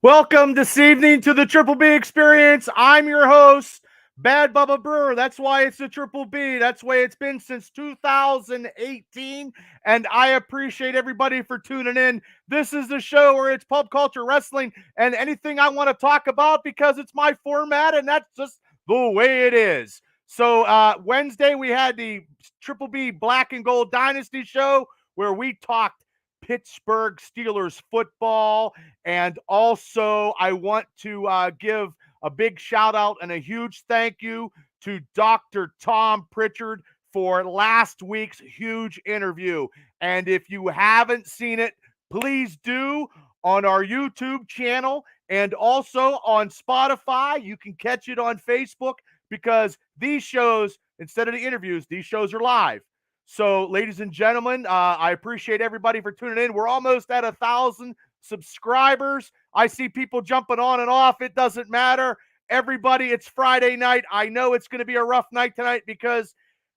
Welcome this evening to the Triple B Experience. I'm your host, Bad Bubba Brewer. That's why it's the Triple B. That's why it's been since 2018. And I appreciate everybody for tuning in. This is the show where it's pub culture, wrestling, and anything I want to talk about because it's my format and that's just the way it is. So Wednesday we had the Triple B Black and Gold Dynasty show where we talked Pittsburgh Steelers football. And also, I want to give a big shout out and a huge thank you to Dr. Tom Pritchard for last week's huge interview. And if you haven't seen it, please do on our YouTube channel and also on Spotify. You can catch it on Facebook because these shows, instead of the interviews, these shows are live. So, ladies and gentlemen, I appreciate everybody for tuning in. We're almost at 1,000 subscribers. I see people jumping on and off. It doesn't matter. Everybody, it's Friday night. I know it's going to be a rough night tonight because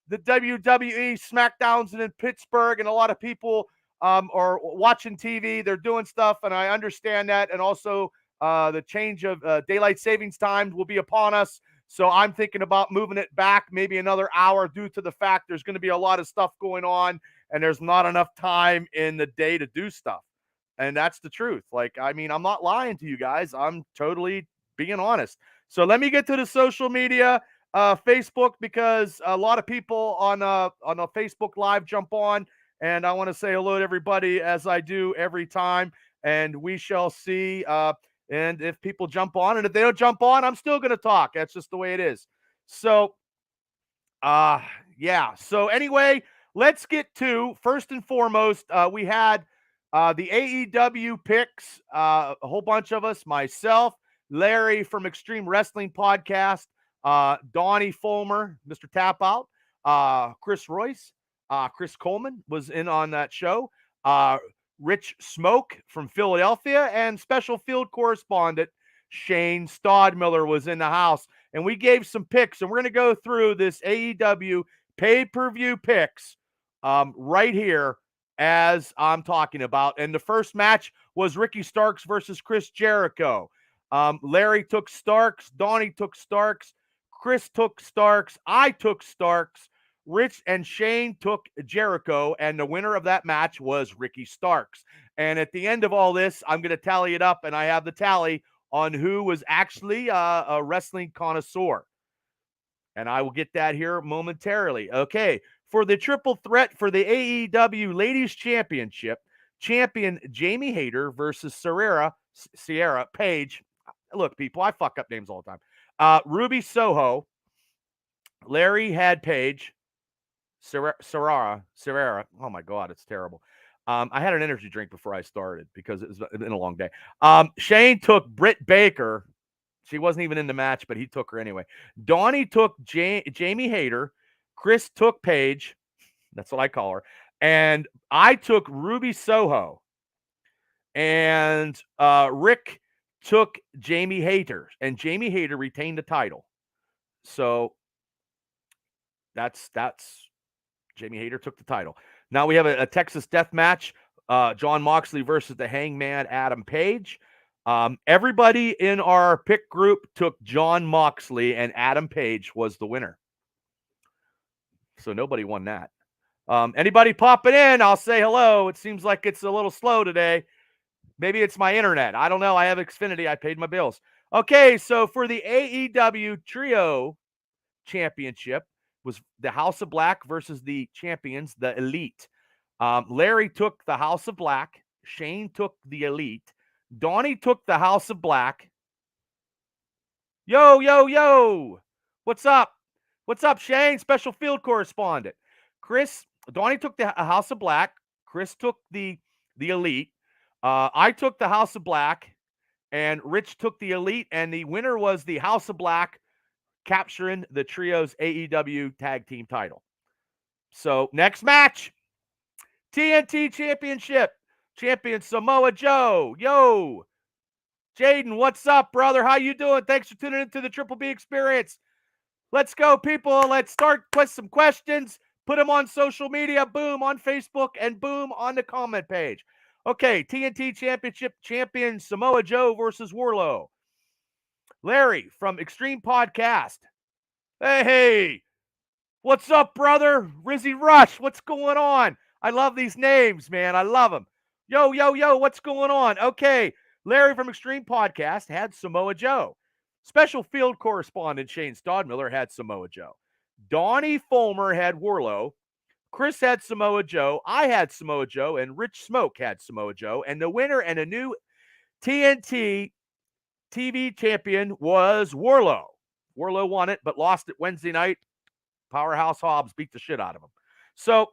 the WWE SmackDowns in Pittsburgh, and a lot of people are watching TV. They're doing stuff, and I understand that. And also, the change of daylight savings time will be upon us. So I'm thinking about moving it back maybe another hour due to the fact there's going to be a lot of stuff going on, and there's not enough time in the day to do stuff. And that's the truth. Like, I mean, I'm not lying to you guys. I'm totally being honest. So let me get to the social media, Facebook, because a lot of people on a Facebook Live jump on, and I want to say hello to everybody as I do every time. And we shall see. And if people jump on, and if they don't jump on, I'm still going to talk. That's just the way it is. So, yeah. So anyway, let's get to first and foremost. We had the AEW picks, a whole bunch of us, myself, Larry from Extreme Wrestling Podcast, Donnie Fulmer, Mr. Tap Out, Chris Royce, Chris Coleman was in on that show, Rich Smoke from Philadelphia, and special field correspondent Shane Stodmiller was in the house. And we gave some picks, and we're going to go through this AEW pay-per-view picks right here as I'm talking about. And the first match was Ricky Starks versus Chris Jericho. Larry took Starks. Donnie took Starks. Chris took Starks. I took Starks. Rich and Shane took Jericho. And the winner of that match was Ricky Starks. And at the end of all this, I'm going to tally it up. And I have the tally on who was actually a wrestling connoisseur. And I will get that here momentarily. Okay. For the triple threat for the AEW Ladies Championship, champion Jamie Hayter versus Sierra Page. Look, people, I fuck up names all the time. Ruby Soho. Larry had Page. Serrara. Oh my God, it's terrible. I had an energy drink before I started because it's been a long day. Shane took Britt Baker. She wasn't even in the match, but he took her anyway. Donnie took Jamie Hayter. Chris took Paige. That's what I call her. And I took Ruby Soho. And Rick took Jamie Hayter. And Jamie Hayter retained the title. So that's Jamie Hayter took the title. Now we have a Texas death match. John Moxley versus the Hangman Adam Page. Everybody in our pick group took John Moxley, and Adam Page was the winner. So nobody won that. Anybody popping in, I'll say hello. It seems like it's a little slow today. Maybe it's my internet. I don't know. I have Xfinity. I paid my bills. Okay, so for the AEW Trio Championship was the House of Black versus the champions, the Elite. Larry took the House of Black. Shane took the Elite. Donnie took the House of Black. Yo. What's up? What's up, Shane? Special field correspondent. Donnie took the House of Black. Chris took the Elite. I took the House of Black. And Rich took the Elite. And the winner was the House of Black, capturing the Trio's AEW Tag Team title. So, next match. TNT Championship. Champion Samoa Joe. Yo. Jaden, what's up, brother? How you doing? Thanks for tuning into the Triple B Experience. Let's go, people. Let's start with some questions. Put them on social media. Boom, on Facebook. And boom, on the comment page. Okay, TNT Championship champion Samoa Joe versus Wardlow. Larry from Extreme Podcast. Hey, what's up, brother? Rizzy Rush, what's going on? I love these names, man. I love them. Yo, what's going on? Okay, Larry from Extreme Podcast had Samoa Joe. Special field correspondent Shane Stodmiller had Samoa Joe. Donnie Fulmer had Wardlow. Chris had Samoa Joe. I had Samoa Joe, and Rich Smoke had Samoa Joe. And the winner and a new TNT TV champion was Wardlow. Wardlow won it, but lost it Wednesday night. Powerhouse Hobbs beat the shit out of him. So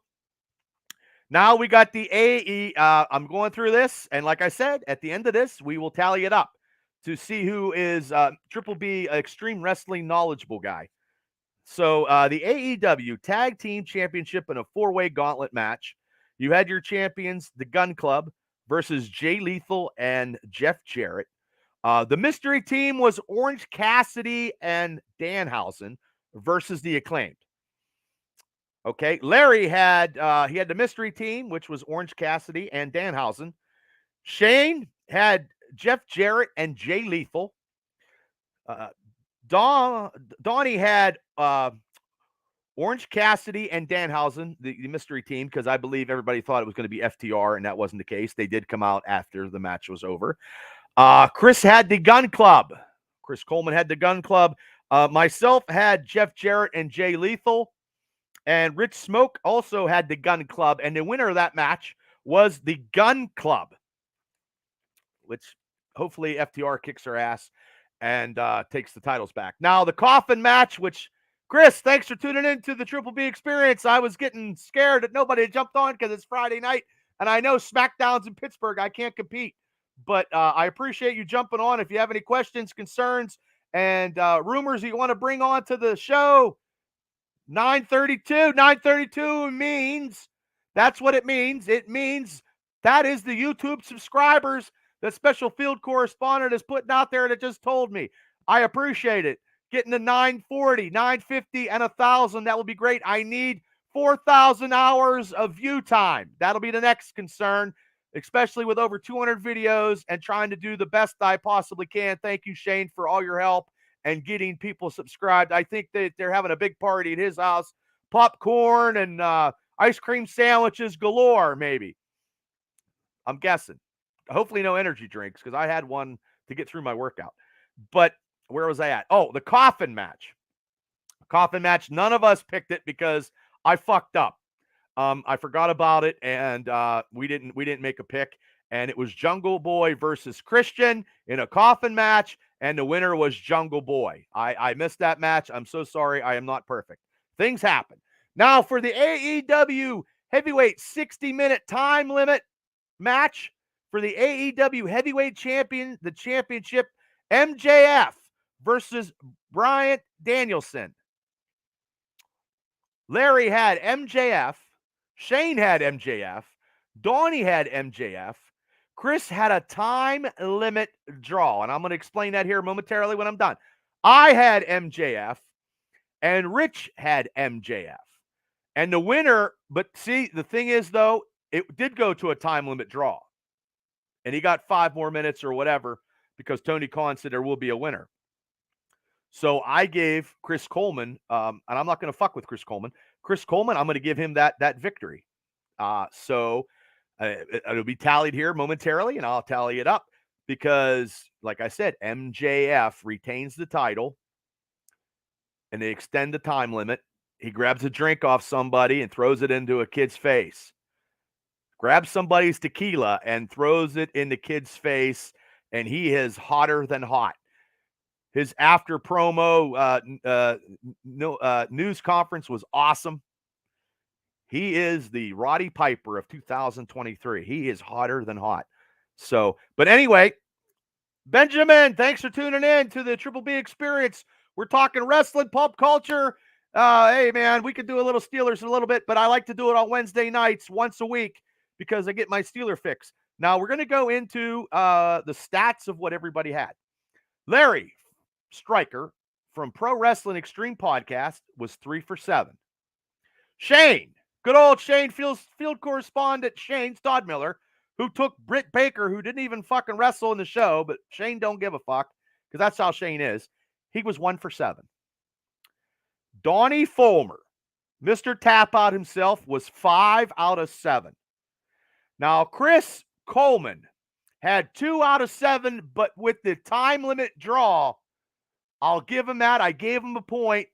now we got the AE. I'm going through this, and like I said, at the end of this, we will tally it up to see who is Triple B Extreme Wrestling knowledgeable guy. So the AEW Tag Team Championship in a four-way gauntlet match. You had your champions, the Gun Club, versus Jay Lethal and Jeff Jarrett. The mystery team was Orange Cassidy and Danhausen versus the Acclaimed. Okay, Larry had he had the mystery team, which was Orange Cassidy and Danhausen. Shane had Jeff Jarrett and Jay Lethal. Donnie had Orange Cassidy and Danhausen, the mystery team, because I believe everybody thought it was going to be FTR, and that wasn't the case. They did come out after the match was over. Chris had the Gun Club. Chris Coleman had the Gun Club. Myself had Jeff Jarrett and Jay Lethal. And Rich Smoke also had the Gun Club. And the winner of that match was the Gun Club, which hopefully FTR kicks her ass and takes the titles back. Now, the coffin match, which, Chris, thanks for tuning in to the Triple B experience. I was getting scared that nobody had jumped on because it's Friday night. And I know SmackDown's in Pittsburgh. I can't compete. But I appreciate you jumping on. If you have any questions, concerns, and rumors you want to bring on to the show, 932. 932 means, that's what it means. It means that is the YouTube subscribers that Special Field Correspondent is putting out there that just told me. I appreciate it. Getting to 940, 950, and 1,000. That would be great. I need 4,000 hours of view time. That'll be the next concern, especially with over 200 videos and trying to do the best I possibly can. Thank you, Shane, for all your help and getting people subscribed. I think that they're having a big party at his house. Popcorn and ice cream sandwiches galore, maybe. I'm guessing. Hopefully no energy drinks, because I had one to get through my workout. But where was I at? Oh, the coffin match. Coffin match. None of us picked it because I fucked up. I forgot about it, and we didn't make a pick. And it was Jungle Boy versus Christian in a coffin match, and the winner was Jungle Boy. I missed that match. I'm so sorry. I am not perfect. Things happen. Now for the AEW Heavyweight 60-minute time limit match for the AEW Heavyweight Champion, the championship, MJF versus Bryan Danielson. Larry had MJF. Shane had MJF. Donnie had MJF. Chris had a time limit draw, and I'm going to explain that here momentarily when I'm done. I had MJF, and Rich had MJF. And the winner, but see, the thing is, though, it did go to a time limit draw. And he got 5 more minutes or whatever because Tony Khan said there will be a winner. So I gave Chris Coleman, and I'm not going to fuck with Chris Coleman. Chris Coleman, I'm going to give him that victory. So it'll be tallied here momentarily, and I'll tally it up because, like I said, MJF retains the title, and they extend the time limit. He grabs a drink off somebody and throws it into a kid's face. Grabs somebody's tequila and throws it in the kid's face, and he is hotter than hot. His after promo news conference was awesome. He is the Roddy Piper of 2023. He is hotter than hot. So, but anyway, Benjamin, thanks for tuning in to the Triple B experience. We're talking wrestling, pop culture. Hey, man, we could do a little Steelers in a little bit, but I like to do it on Wednesday nights once a week because I get my Steeler fix. Now, we're going to go into the stats of what everybody had. Larry Stryker from Pro Wrestling Extreme Podcast was 3 for 7. Shane, good old Shane, field correspondent Shane Stodmiller, who took Britt Baker, who didn't even fucking wrestle in the show, but Shane don't give a fuck because that's how Shane is. He was 1 for 7. Donnie Fulmer, Mr. Tap Out himself, was 5 out of 7. Now, Chris Coleman had 2 out of 7, but with the time limit draw, I'll give him that. I gave him a point.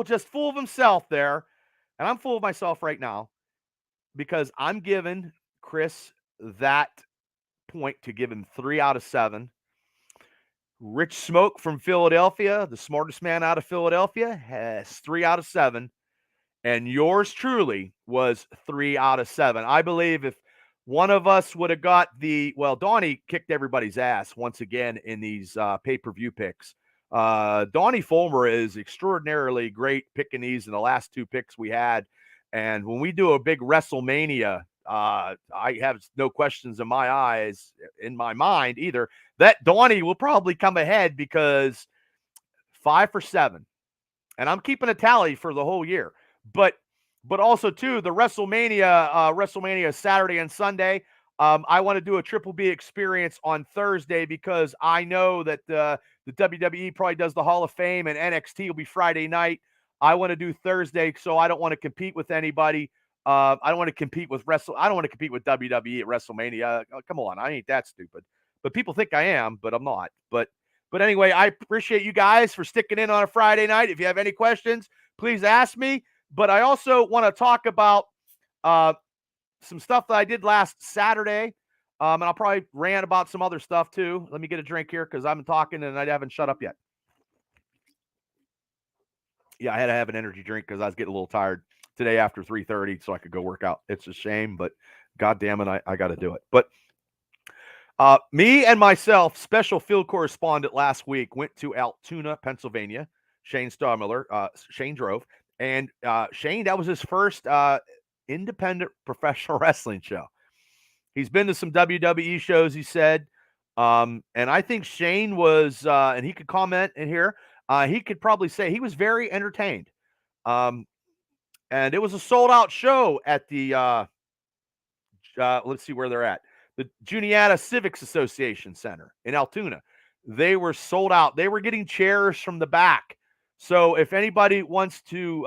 Just full of himself there. And I'm full of myself right now because I'm giving Chris that point to give him 3 out of 7. Rich Smoke from Philadelphia, the smartest man out of Philadelphia, has 3 out of 7. And yours truly was 3 out of 7. I believe if one of us would have got Donnie kicked everybody's ass once again in these pay-per-view picks. Donnie Fulmer is extraordinarily great picking these in the last 2 picks we had. And when we do a big WrestleMania, I have no questions in my mind either, that Donnie will probably come ahead because 5 for 7. And I'm keeping a tally for the whole year. But also too, the WrestleMania Saturday and Sunday. I want to do a Triple B experience on Thursday because I know that the WWE probably does the Hall of Fame and NXT will be Friday night. I want to do Thursday, so I don't want to compete with anybody. I don't want to compete with I don't want to compete with WWE at WrestleMania. Come on, I ain't that stupid. But people think I am, but I'm not. But anyway, I appreciate you guys for sticking in on a Friday night. If you have any questions, please ask me. But I also want to talk about some stuff that I did last Saturday. And I'll probably rant about some other stuff too. Let me get a drink here because I'm talking and I haven't shut up yet. Yeah, I had to have an energy drink because I was getting a little tired today after 3:30 so I could go work out. It's a shame, but God damn it, I got to do it. But me and myself, special field correspondent last week, went to Altoona, Pennsylvania. Shane Starmiller, Shane drove. And Shane, that was his first independent professional wrestling show. He's been to some WWE shows, he said. And I think Shane was, and he could comment in here, he could probably say he was very entertained. And it was a sold-out show at the, let's see where they're at. The Juniata Civics Association Center in Altoona. They were sold out. They were getting chairs from the back. So if anybody wants to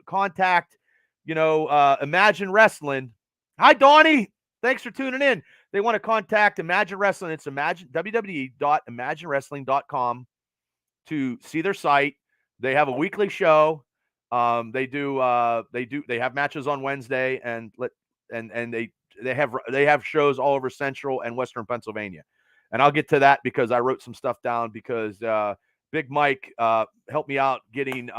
contact, Imagine Wrestling. Hi, Donnie. Thanks for tuning in. They want to contact Imagine Wrestling. It's www.imaginewrestling.com to see their site. They have a weekly show. They have matches on Wednesday and they have shows all over Central and Western Pennsylvania. And I'll get to that because I wrote some stuff down because Big Mike helped me out getting,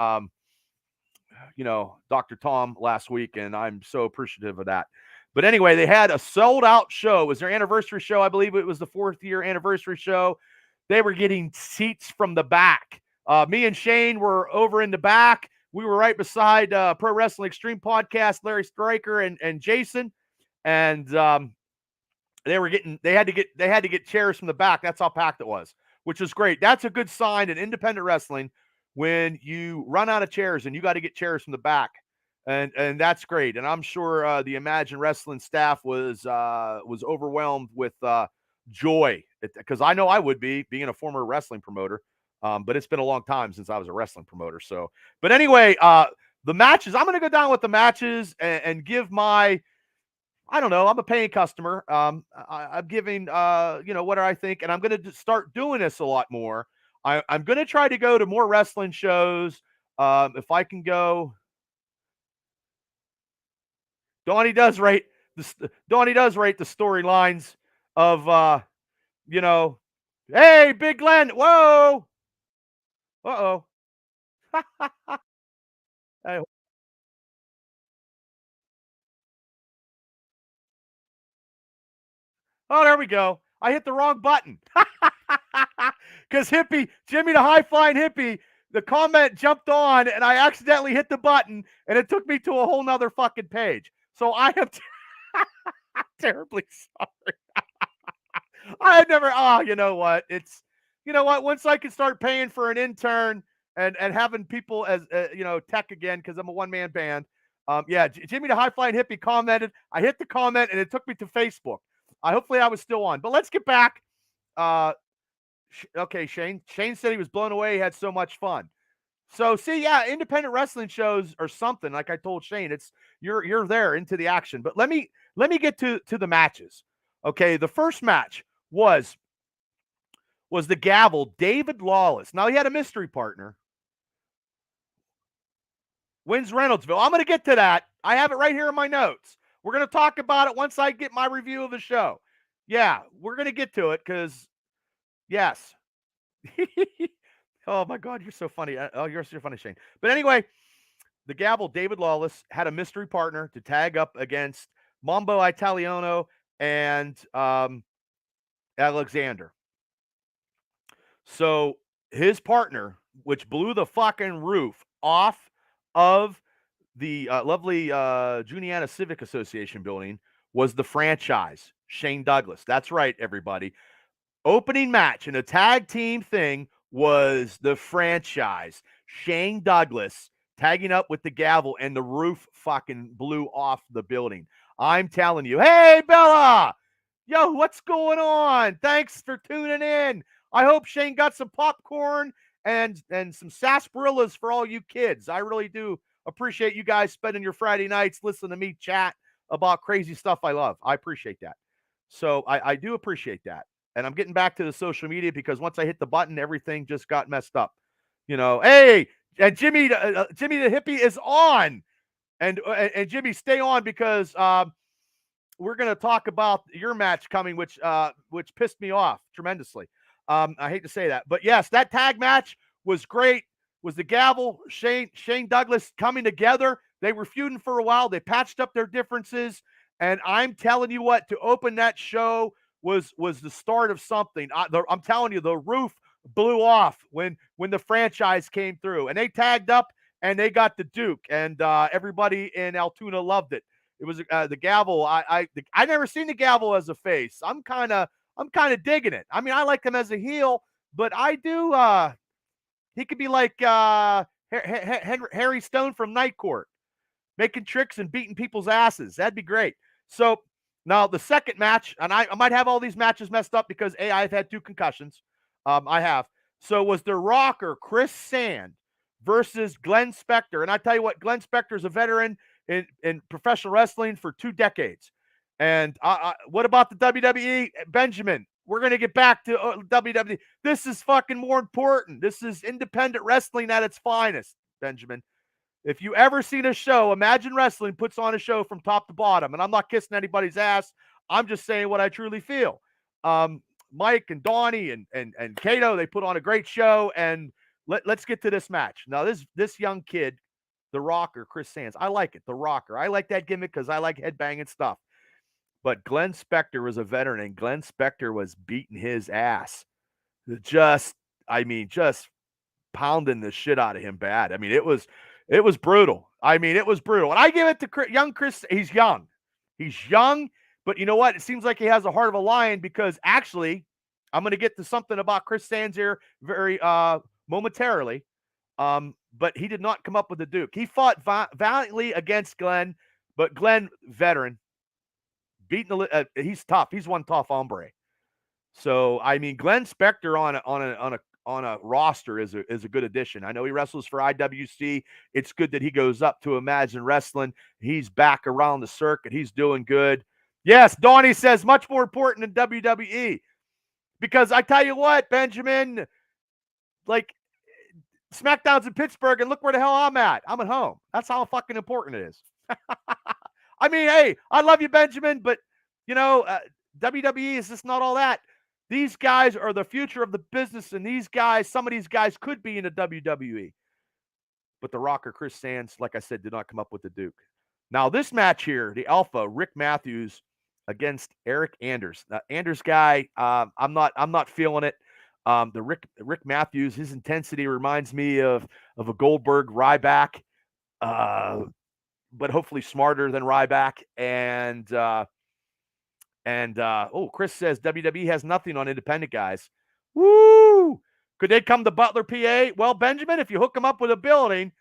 Dr. Tom last week, and I'm so appreciative of that. But anyway, they had a sold-out show. It was their anniversary show. I believe it was the 4th-year anniversary show. They were getting seats from the back. Me and Shane were over in the back. We were right beside Pro Wrestling Extreme Podcast, Larry Stryker and Jason. And they had to get chairs from the back. That's how packed it was, which is great. That's a good sign in independent wrestling when you run out of chairs and you got to get chairs from the back. And that's great. And I'm sure the Imagine Wrestling staff was overwhelmed with joy because I know I would be, being a former wrestling promoter. But it's been a long time since I was a wrestling promoter. So, but anyway, the matches, I'm going to go down with the matches and give my, I don't know, I'm a paying customer. I'm giving, what do I think? And I'm going to start doing this a lot more. I'm going to try to go to more wrestling shows. If I can go. Donnie does rate the storylines of, hey, Big Glenn. Whoa. Uh-oh. Hey. Oh, there we go. I hit the wrong button. Because Jimmy the High Flying Hippie, the comment jumped on and I accidentally hit the button and it took me to a whole nother fucking page. So I am terribly sorry. I never, you know what? Once I can start paying for an intern and having people as, tech again, because I'm a one-man band, Yeah, Jimmy the High Flying Hippie commented. I hit the comment and it took me to Facebook. Hopefully I was still on. But let's get back. Okay, Shane. Shane said he was blown away. He had so much fun. So see, yeah, independent wrestling shows or something. Like I told Shane, it's you're there into the action. But let me get to the matches. Okay, the first match was the Gavel, David Lawless. Now he had a mystery partner. Wins Reynoldsville. I'm going to get to that. I have it right here in my notes. We're going to talk about it once I get my review of the show. Yeah, we're going to get to it because, yes. Oh, my God, you're so funny. Oh, you're so funny, Shane. But anyway, the Gavel, David Lawless, had a mystery partner to tag up against Mambo Italiano and Alexander. So his partner, which blew the fucking roof off of the lovely Juniata Civic Association building, was the franchise, Shane Douglas. That's right, everybody. Opening match in a tag team thing was the franchise, Shane Douglas tagging up with the Gavel, and the roof fucking blew off the building. I'm telling you. Hey, Bella! Yo, what's going on? Thanks for tuning in. I hope Shane got some popcorn and some sarsaparillas for all you kids. I really do appreciate you guys spending your Friday nights listening to me chat about crazy stuff I love. I appreciate that. So I do appreciate that. And I'm getting back to the social media because once I hit the button, everything just got messed up. You know, hey, and Jimmy the hippie is on. And Jimmy, stay on because we're going to talk about your match coming, which pissed me off tremendously. I hate to say that, but yes, that tag match was great. Was the Gavel, Shane Douglas coming together? They were feuding for a while. They patched up their differences, and I'm telling you what, to open that show was the start of something. I'm telling you, the roof blew off when the franchise came through, and they tagged up and they got the Duke, and everybody in Altoona loved it. It was the Gavel. I never seen the Gavel as a face. I'm kind of digging it. I mean, I like him as a heel, but I do. He could be like Harry Stone from Night Court, making tricks and beating people's asses. That'd be great. So now the second match, and I might have all these matches messed up because I've had 2 concussions. I have. So was the Rocker Chris Sand versus Glenn Spector, and I tell you what, Glenn Spector is a veteran in professional wrestling for 2 decades. And what about the WWE, Benjamin? We're going to get back to WWE. This is fucking more important. This is independent wrestling at its finest, Benjamin. If you ever seen a show, Imagine Wrestling puts on a show from top to bottom. And I'm not kissing anybody's ass. I'm just saying what I truly feel. Mike and Donnie and Kato, they put on a great show. And let's get to this match. Now, this young kid, the Rocker, Chris Sands, I like it. The Rocker. I like that gimmick because I like headbanging stuff. But Glenn Spector was a veteran, and Glenn Spector was beating his ass. Just pounding the shit out of him bad. I mean, it was brutal. I mean, it was brutal. And I give it to young Chris. He's young. He's young, but you know what? It seems like he has the heart of a lion because actually, I'm going to get to something about Chris Sands here very momentarily. But he did not come up with the Duke. He fought valiantly against Glenn, but Glenn, veteran, beating the. He's tough. He's one tough hombre. So I mean, Glenn Spector on a roster is a good addition. I know he wrestles for IWC. It's good that he goes up to Imagine Wrestling. He's back around the circuit. He's doing good. Yes, Donnie says much more important than WWE. Because I tell you what, Benjamin, like SmackDown's in Pittsburgh, and look where the hell I'm at. I'm at home. That's how fucking important it is. I mean, hey, I love you, Benjamin, but you know, WWE is just not all that. These guys are the future of the business, and some of these guys could be in the WWE. But the Rocker, Chris Sands, like I said, did not come up with the Duke. Now, this match here, the Alpha, Rick Matthews against Eric Anders. Now, Anders guy, I'm not feeling it. The Rick Matthews, his intensity reminds me of a Goldberg Ryback, but hopefully smarter than Ryback. And Chris says WWE has nothing on independent guys. Woo! Could they come to Butler, PA? Well, Benjamin, if you hook them up with a building,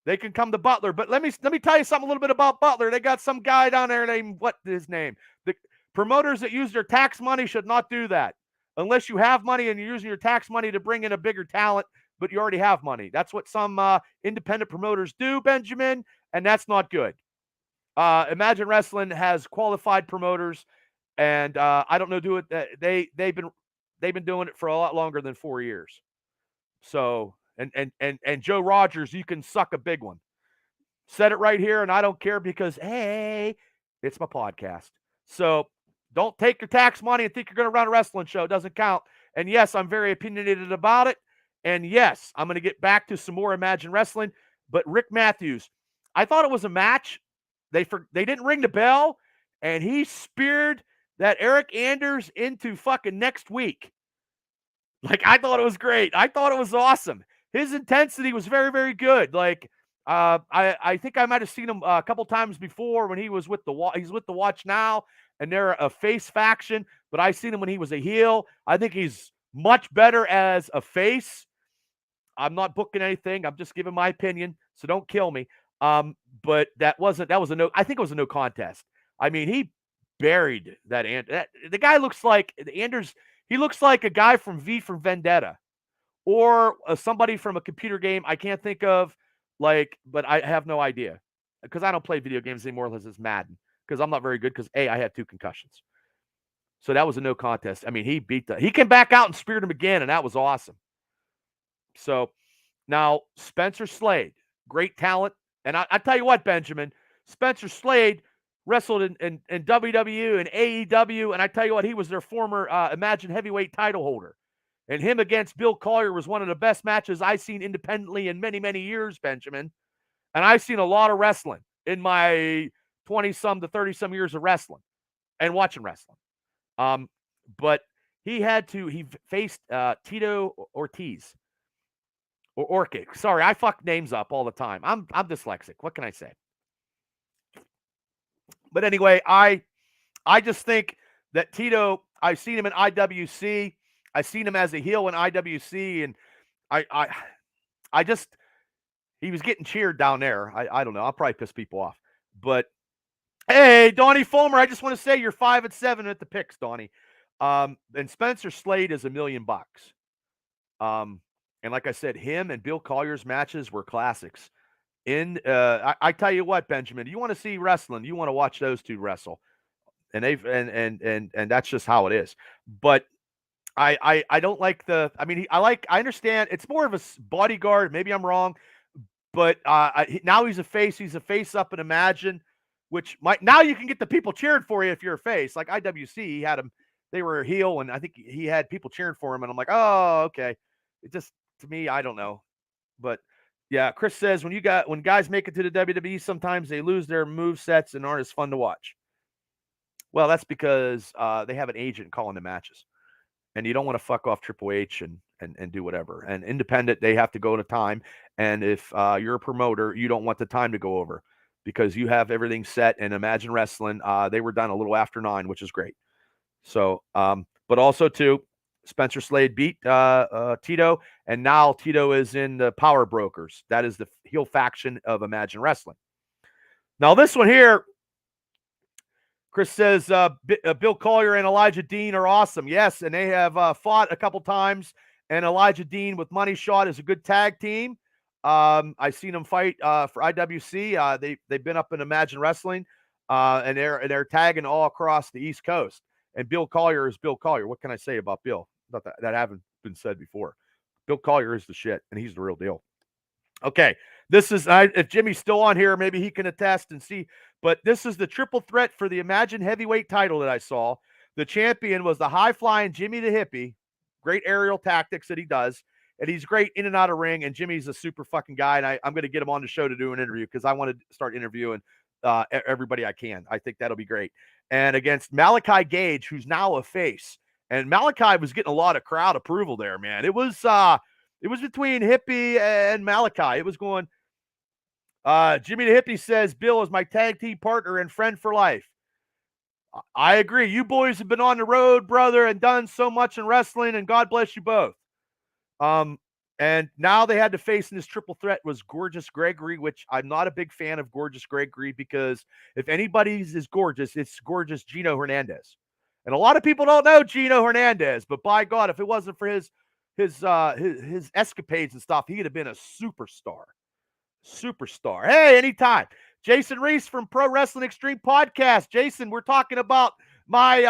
They can come to Butler. But let me tell you something a little bit about Butler. They got some guy down there named, what his name? The promoters that use their tax money should not do that. Unless you have money and you're using your tax money to bring in a bigger talent, but you already have money. That's what some independent promoters do, Benjamin, and that's not good. Imagine Wrestling has qualified promoters, and I don't know, do it. They've been doing it for a lot longer than 4 years. So, and Joe Rogers, you can suck a big one. Said it right here, and I don't care because, hey, it's my podcast. So don't take your tax money and think you're going to run a wrestling show. It doesn't count. And yes, I'm very opinionated about it. And yes, I'm going to get back to some more Imagine Wrestling. But Rick Matthews, I thought it was a match. They didn't ring the bell, and he speared that Eric Anders into fucking next week. Like, I thought it was great. I thought it was awesome. His intensity was very, very good. Like, I think I might have seen him a couple times before when he was with he's with the Watch now, and they're a face faction. But I seen him when he was a heel. I think he's much better as a face. I'm not booking anything. I'm just giving my opinion, so don't kill me. But that was a no. I think it was a no contest. I mean, he buried that. The guy looks like Anders. He looks like a guy from V for Vendetta, or somebody from a computer game I can't think of. Like, but I have no idea because I don't play video games anymore unless it's Madden, because I'm not very good because I had 2 concussions. So that was a no contest. I mean, he came back out and speared him again, and that was awesome. So now Spencer Slade, great talent. And I tell you what, Benjamin, Spencer Slade wrestled in WWE and AEW. And I tell you what, he was their former Imagine heavyweight title holder. And him against Bill Collier was one of the best matches I've seen independently in many, many years, Benjamin. And I've seen a lot of wrestling in my 20-some to 30-some years of wrestling and watching wrestling. But he faced Tito Ortiz. Or Orkic. Sorry, I fuck names up all the time. I'm dyslexic. What can I say? But anyway, I just think that Tito, I've seen him in IWC. I've seen him as a heel in IWC, and I just, he was getting cheered down there. I don't know. I'll probably piss people off. But hey, Donnie Fulmer, I just want to say you're 5-7 at the picks, Donnie. And Spencer Slade is $1 million. And like I said, him and Bill Collier's matches were classics. I tell you what, Benjamin, you want to see wrestling, you want to watch those two wrestle. And and that's just how it is. But I don't like I understand it's more of a bodyguard. Maybe I'm wrong, but now he's a face. He's a face up and Imagine, which now you can get the people cheering for you if you're a face. Like IWC, he had him. They were a heel, and I think he had people cheering for him. And I'm like, oh, okay. It just, to me, I don't know. But yeah, Chris says when guys make it to the WWE, sometimes they lose their move sets and aren't as fun to watch. Well, that's because they have an agent calling the matches, and you don't want to fuck off Triple H and do whatever. And independent, they have to go to time. And if you're a promoter, you don't want the time to go over because you have everything set. And Imagine Wrestling, they were done a little after 9, which is great. So, but also too, Spencer Slade beat Tito, and now Tito is in the Power Brokers. That is the heel faction of Imagine Wrestling. Now, this one here, Chris says Bill Collier and Elijah Dean are awesome. Yes, and they have fought a couple times, and Elijah Dean with Money Shot is a good tag team. I've seen them fight for IWC. They've been up in Imagine Wrestling, and they're tagging all across the East Coast. And Bill Collier is Bill Collier. What can I say about Bill? Not that haven't been said before. Bill Collier is the shit, and he's the real deal. Okay, this is if Jimmy's still on here, maybe he can attest and see. But this is the triple threat for the Imagine heavyweight title that I saw. The champion was the high-flying Jimmy the Hippie. Great aerial tactics that he does, and he's great in and out of ring. And Jimmy's a super fucking guy, and I'm going to get him on the show to do an interview because I want to start interviewing everybody I can. I think that'll be great. And against Malachi Gage, who's now a face. And Malachi was getting a lot of crowd approval there, man. It was between Hippie and Malachi. It was going. Jimmy the Hippie says, Bill is my tag team partner and friend for life. I agree. You boys have been on the road, brother, and done so much in wrestling, and God bless you both. And now they had to face in this triple threat was Gorgeous Gregory, which I'm not a big fan of Gorgeous Gregory because if anybody's is gorgeous, it's gorgeous Gino Hernandez. And a lot of people don't know Gino Hernandez, but by God, if it wasn't for his escapades and stuff, he'd have been a superstar. Superstar. Hey, anytime. Jason Reese from Pro Wrestling Extreme Podcast. Jason, we're talking about my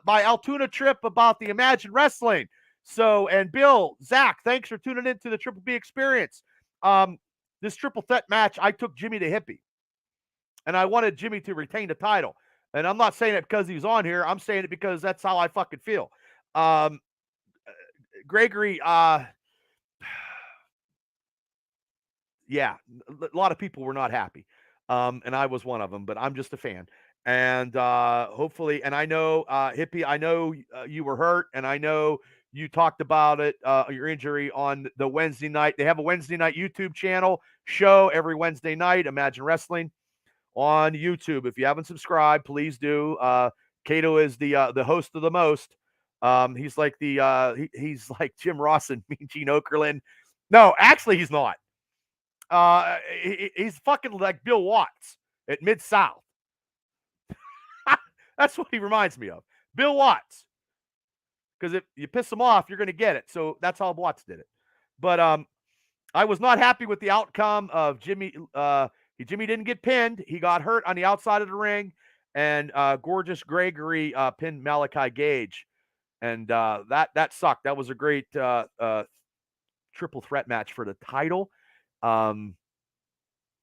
Altoona trip, about the Imagine Wrestling. So, and Bill, Zach, thanks for tuning in to the Triple B Experience. This triple threat match, I took Jimmy to Hippie, and I wanted Jimmy to retain the title. And I'm not saying it because he's on here. I'm saying it because that's how I fucking feel. Gregory, yeah, a lot of people were not happy. And I was one of them, but I'm just a fan. And hopefully, and I know, Hippie, I know you were hurt, and I know you talked about it, your injury on the Wednesday night. They have a Wednesday night YouTube channel show every Wednesday night, Imagine Wrestling on YouTube. If you haven't subscribed, please do. Cato is the host of the most. He's like he's like Jim Ross and Mean Gene Okerlund. No, actually, he's not. He's fucking like Bill Watts at Mid-South. That's what he reminds me of. Bill Watts. Because if you piss him off, you're going to get it. So that's how Watts did it. But I was not happy with the outcome of Jimmy. Jimmy didn't get pinned. He got hurt on the outside of the ring. And Gorgeous Gregory pinned Malachi Gage. And that sucked. That was a great triple threat match for the title.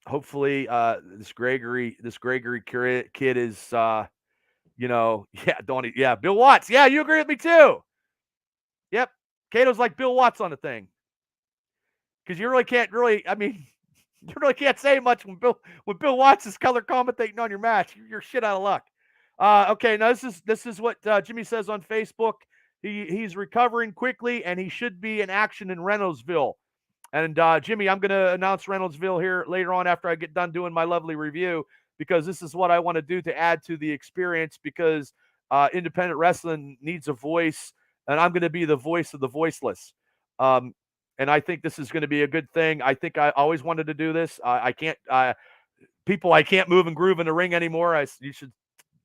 Hopefully this Gregory kid is Bill Watts. Yeah, you agree with me too. Yep. Cato's like Bill Watts on the thing. Because you really can't you really can't say much when Bill Watts is color commentating on your match. You're shit out of luck. Okay, now this is what Jimmy says on Facebook. He's recovering quickly and he should be in action in Reynoldsville. And Jimmy, I'm going to announce Reynoldsville here later on after I get done doing my lovely review, because this is what I want to do to add to the experience, because independent wrestling needs a voice, and I'm going to be the voice of the voiceless. And I think this is going to be a good thing. I think I always wanted to do this. I can't move and groove in the ring anymore. You should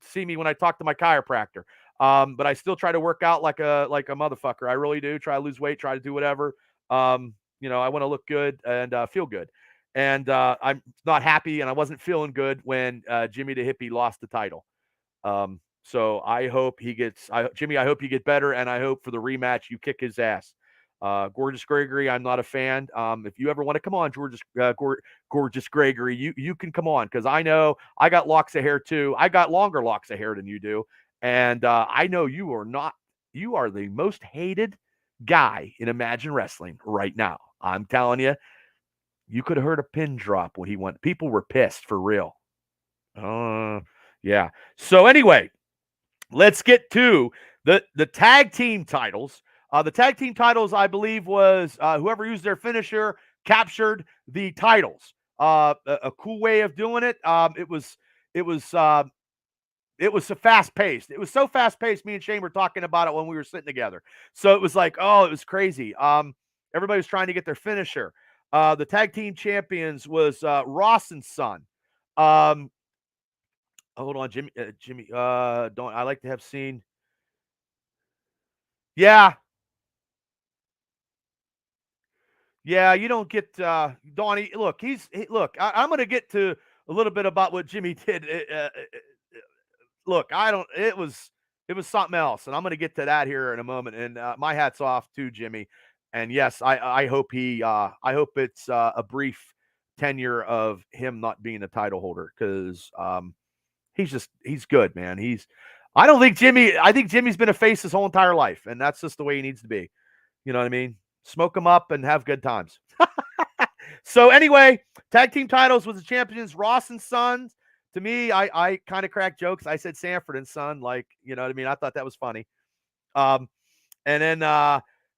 see me when I talk to my chiropractor. But I still try to work out like a motherfucker. I really do. Try to lose weight, try to do whatever. I want to look good and feel good. And I'm not happy, and I wasn't feeling good when Jimmy the Hippie lost the title. So I hope he gets Jimmy, I hope you get better, and I hope for the rematch you kick his ass. Gorgeous Gregory, I'm not a fan. If you ever want to come on, Gorgeous Gregory, you can come on, because I know I got locks of hair too. I got longer locks of hair than you do. And I know you are the most hated guy in Imagine Wrestling right now. I'm telling you, you could have heard a pin drop when he went. People were pissed for real. Yeah. So anyway, let's get to the tag team titles. The tag team titles, I believe, was whoever used their finisher captured the titles. A cool way of doing it. It was so fast paced. It was so fast paced. Me and Shane were talking about it when we were sitting together. So it was like, it was crazy. Everybody was trying to get their finisher. The tag team champions was Ross and Son. Hold on, Jimmy. Don't I like to have seen? Yeah, you don't get Donnie. Look, I'm going to get to a little bit about what Jimmy did. Look, I don't. It was something else, and I'm going to get to that here in a moment. And my hat's off to Jimmy. And yes, I hope I hope it's a brief tenure of him not being a title holder, because he's good, man. I think Jimmy's been a face his whole entire life, and that's just the way he needs to be. You know what I mean? Smoke him up and have good times. So anyway, tag team titles was the champions, Ross and Sons. To me, I kind of cracked jokes. I said Sanford and Son, like, you know what I mean? I thought that was funny. And then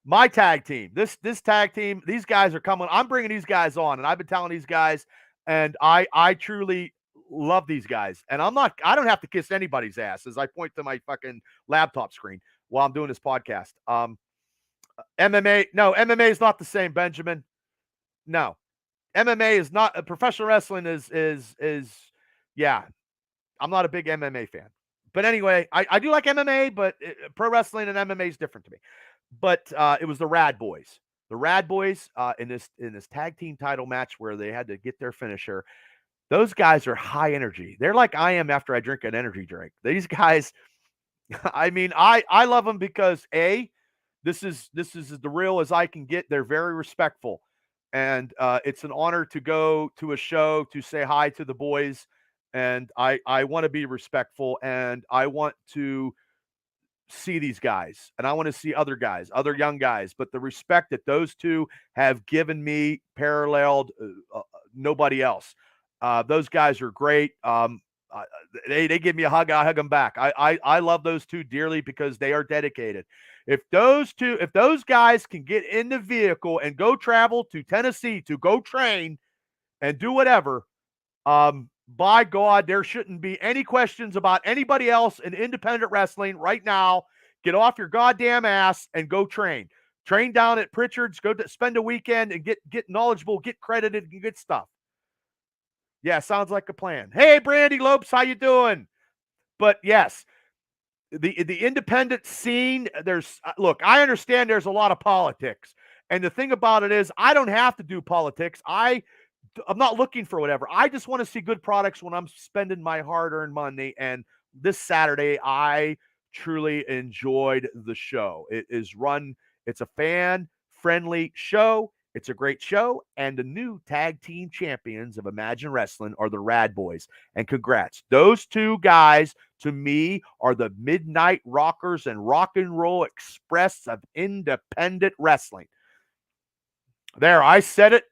my tag team, this tag team, these guys are coming. I'm bringing these guys on, and I've been telling these guys, and I truly love these guys. And I don't have to kiss anybody's ass as I point to my fucking laptop screen while I'm doing this podcast. MMA, no, MMA is not the same, Benjamin. No, MMA is not. Professional wrestling is. Yeah, I'm not a big MMA fan. But anyway, I do like MMA, but pro wrestling and MMA is different to me. But it was the Rad Boys. The Rad Boys in this tag team title match where they had to get their finisher. Those guys are high energy. They're like I am after I drink an energy drink. These guys, I mean, I love them because this is the real as I can get. They're very respectful, and it's an honor to go to a show to say hi to the boys. And I want to be respectful, and I want to see these guys, and I want to see other guys, other young guys. But the respect that those two have given me, paralleled nobody else. Those guys are great. Uh, they give me a hug. I hug them back. I love those two dearly because they are dedicated. If those guys can get in the vehicle and go travel to Tennessee to go train and do whatever, by God, there shouldn't be any questions about anybody else in independent wrestling right now. Get off your goddamn ass and go train. Train down at Pritchard's. Go to spend a weekend and get knowledgeable, get credited, and get stuff. Yeah, sounds like a plan. Hey, Brandy Lopes, how you doing? But yes, the independent scene. Look, I understand there's a lot of politics, and the thing about it is, I don't have to do politics. I'm not looking for whatever. I just want to see good products when I'm spending my hard-earned money. And this Saturday, I truly enjoyed the show. It's a fan-friendly show. It's a great show. And the new tag team champions of Imagine Wrestling are the Rad Boys. And congrats. Those two guys, to me, are the Midnight Rockers and Rock and Roll Express of independent wrestling. There, I said it.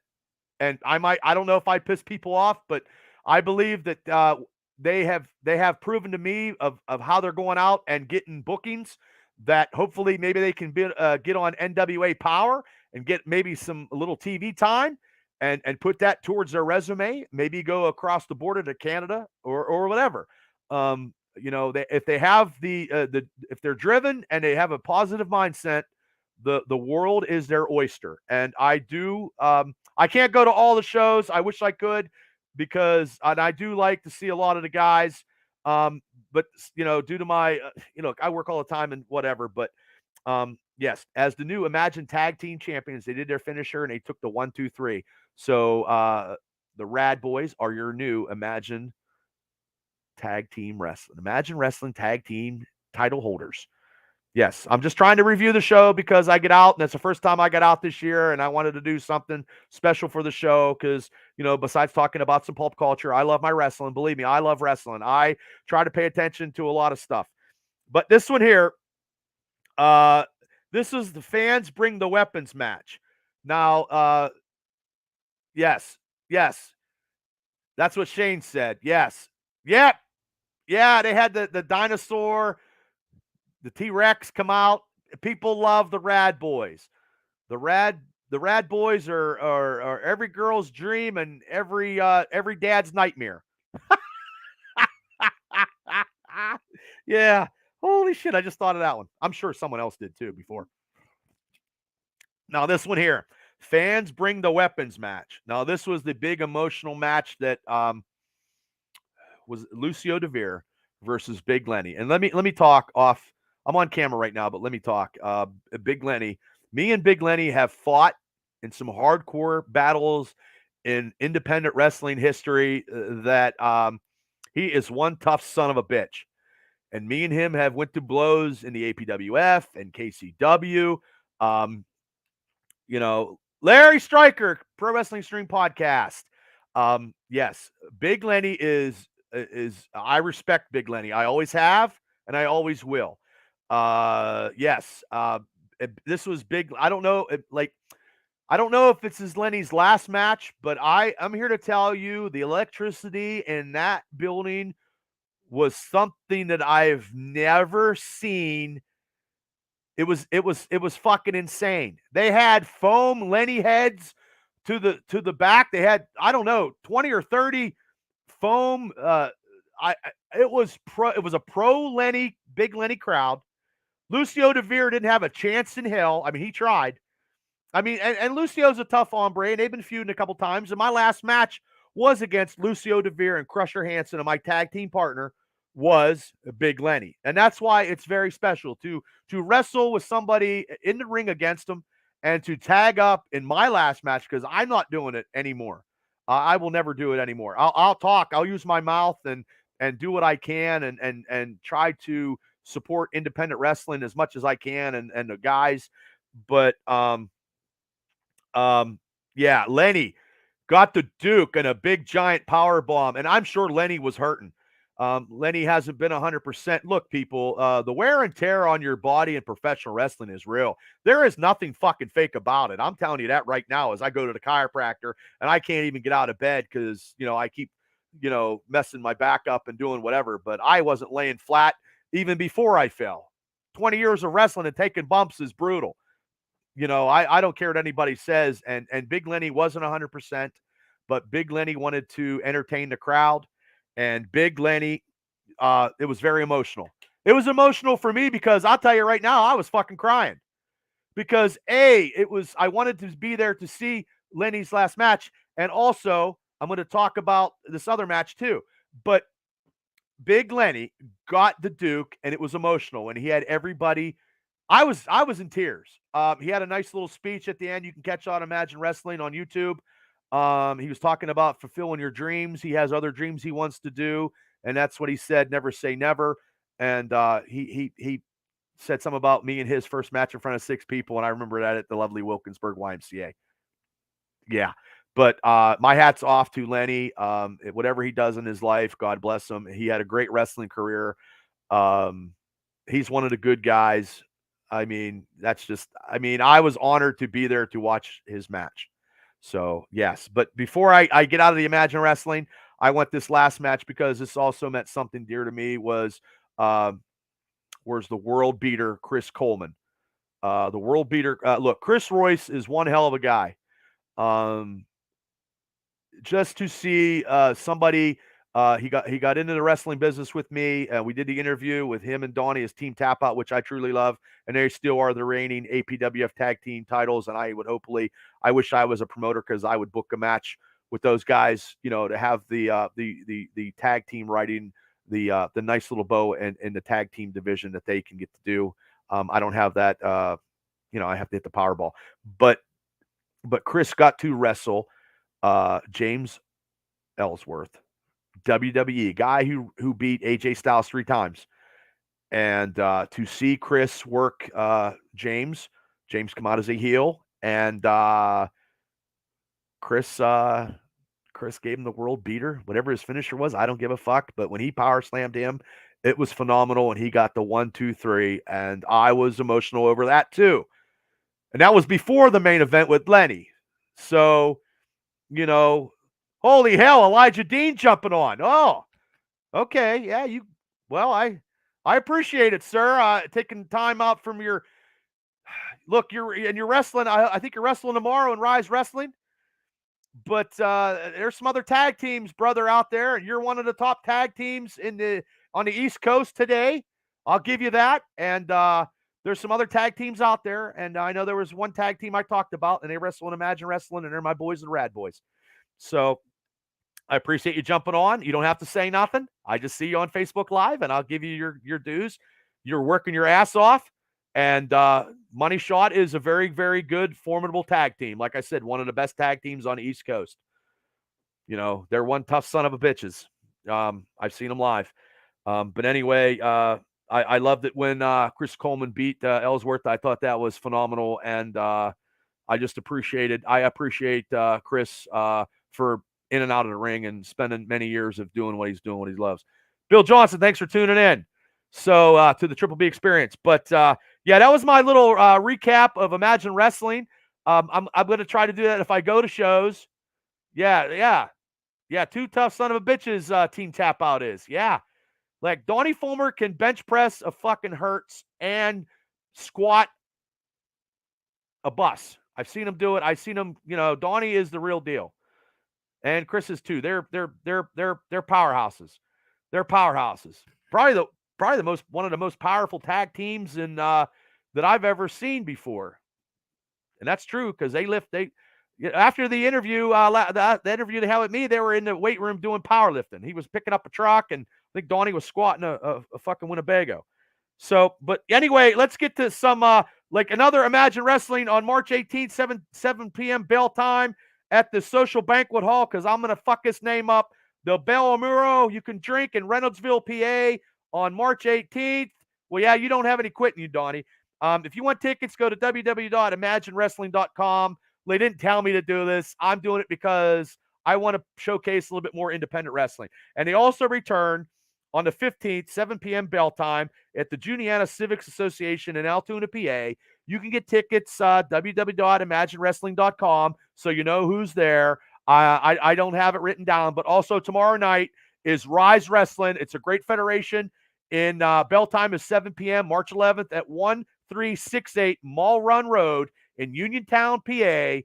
And I don't know if I piss people off, but I believe that they have proven to me of how they're going out and getting bookings that hopefully maybe they can get on NWA Power and get maybe a little TV time and put that towards their resume. Maybe go across the border to Canada or whatever. If they have if they're driven and they have a positive mindset, the world is their oyster. And I can't go to all the shows. I wish I could because I do like to see a lot of the guys. But due to my I work all the time and whatever. But yes, as the new Imagine Tag Team Champions, they did their finisher and they took the 1, 2, 3. So the Rad Boys are your new Imagine Tag Team Wrestling. Imagine Wrestling Tag Team title holders. Yes, I'm just trying to review the show because I get out, and it's the first time I got out this year, and I wanted to do something special for the show because, besides talking about some pulp culture, I love my wrestling. Believe me, I love wrestling. I try to pay attention to a lot of stuff. But this one here, this is the Fans Bring the Weapons match. Now, yes, that's what Shane said. Yes. Yep. Yeah, they had the dinosaur, the T-Rex come out. People love the Rad Boys. The Rad Boys are every girl's dream and every dad's nightmare. Yeah. Holy shit, I just thought of that one. I'm sure someone else did too before. Now this one here, Fans Bring the Weapons match. Now this was the big emotional match that was Lucio DeVere versus Big Lenny. And let me talk off. I'm on camera right now, but let me talk. Big Lenny. Me and Big Lenny have fought in some hardcore battles in independent wrestling history that he is one tough son of a bitch. And me and him have went to blows in the APWF and KCW. Larry Stryker, Pro Wrestling Stream Podcast. Yes, Big Lenny is I respect Big Lenny. I always have, and I always will. Yes. This was big. I don't know. I don't know if this is Lenny's last match, but I'm here to tell you the electricity in that building was something that I've never seen. It was fucking insane. They had foam Lenny heads to the back. They had, I don't know, 20 or 30 foam. It was a pro Lenny, Big Lenny crowd. Lucio DeVere didn't have a chance in hell. I mean, he tried. I mean, and Lucio's a tough hombre, and they've been feuding a couple times. And my last match was against Lucio DeVere and Crusher Hansen, and my tag team partner was Big Lenny. And that's why it's very special to wrestle with somebody in the ring against them and to tag up in my last match, because I'm not doing it anymore. I will never do it anymore. I'll talk. I'll use my mouth and do what I can and try to support independent wrestling as much as I can and the guys. But yeah, Lenny got the Duke and a big giant power bomb, and I'm sure Lenny was hurting. Lenny hasn't been 100%. Look, people, the wear and tear on your body in professional wrestling is real. There is nothing fucking fake about it. I'm telling you that right now as I go to the chiropractor and I can't even get out of bed because, I keep, messing my back up and doing whatever. But I wasn't laying flat even before I fell. 20 years of wrestling and taking bumps is brutal. I don't care what anybody says. And Big Lenny wasn't 100%, but Big Lenny wanted to entertain the crowd. And Big Lenny, it was very emotional. It was emotional for me because I'll tell you right now, I was fucking crying. Because I wanted to be there to see Lenny's last match. And also, I'm going to talk about this other match too. But Big Lenny got the Duke, and it was emotional. And he had everybody. I was in tears. He had a nice little speech at the end. You can catch on Imagine Wrestling on YouTube. He was talking about fulfilling your dreams. He has other dreams he wants to do, and that's what he said. Never say never. And he said something about me and his first match in front of 6 people, and I remember that at the lovely Wilkinsburg YMCA. Yeah. But my hat's off to Lenny. Whatever he does in his life, God bless him. He had a great wrestling career. He's one of the good guys. I mean, I was honored to be there to watch his match. So, yes. But before I get out of the Imagine Wrestling, I went this last match because this also meant something dear to me was where's the world beater, Chris Coleman. The world beater. Look, Chris Royce is one hell of a guy. Just to see somebody he got into the wrestling business with me. We did the interview with him and Donnie as Team Tap Out, which I truly love, and they still are the reigning APWF tag team titles. And I wish I was a promoter because I would book a match with those guys, to have the tag team riding the nice little bow in the tag team division that they can get to do. I don't have that. I have to hit the Powerball, but Chris got to wrestle James Ellsworth, WWE guy who beat AJ Styles 3 times. And to see Chris work James come out as a heel, and Chris gave him the world beater, whatever his finisher was. I don't give a fuck. But when he power slammed him, it was phenomenal, and he got the 1, 2, 3, and I was emotional over that too. And that was before the main event with Lenny. So, holy hell, Elijah Dean jumping on. Oh, okay. Yeah, I appreciate it, sir. Taking time out from your look, you're wrestling. I think you're wrestling tomorrow in Rise Wrestling. But there's some other tag teams, brother, out there, and you're one of the top tag teams on the East Coast today. I'll give you that. And there's some other tag teams out there, and I know there was one tag team I talked about, and they wrestle in Imagine Wrestling, and they're my boys, the Rad Boys. So I appreciate you jumping on. You don't have to say nothing. I just see you on Facebook Live, and I'll give you your dues. You're working your ass off. And Money Shot is a very, very good, formidable tag team. Like I said, one of the best tag teams on the East Coast. They're one tough son of a bitches. I've seen them live. But anyway, I loved it when Chris Coleman beat Ellsworth. I thought that was phenomenal. And I appreciate Chris for in and out of the ring and spending many years of doing what he's doing, what he loves. Bill Johnson, thanks for tuning in. So to the Triple B experience. But yeah, that was my little recap of Imagine Wrestling. I'm going to try to do that if I go to shows. Yeah. Two tough son of a bitches Team Tap Out is. Yeah. Like Donnie Fulmer can bench press a fucking Hertz and squat a bus. I've seen him do it. I've seen him, Donnie is the real deal. And Chris is too. They're powerhouses. They're powerhouses. probably one of the most powerful tag teams in that I've ever seen before. And that's true because after the interview, the interview they had with me, they were in the weight room doing powerlifting. He was picking up a truck, and I think Donnie was squatting a fucking Winnebago. So, but anyway, let's get to some like another Imagine Wrestling on March 18th, 7 p.m. bell time at the Social Banquet Hall, because I'm gonna fuck this name up. The Bel Amuro you can drink in Reynoldsville, PA on March 18th. Well, yeah, you don't have any quitting, you Donnie. If you want tickets, go to www.imaginewrestling.com. They didn't tell me to do this. I'm doing it because I want to showcase a little bit more independent wrestling. And they also return on the 15th, 7 p.m. bell time at the Juniata Civics Association in Altoona, PA. You can get tickets, www.imaginewrestling.com, so you know who's there. I don't have it written down, but also tomorrow night is Rise Wrestling. It's a great federation. In bell time is 7 p.m. March 11th at 1368 Mall Run Road in Uniontown, PA.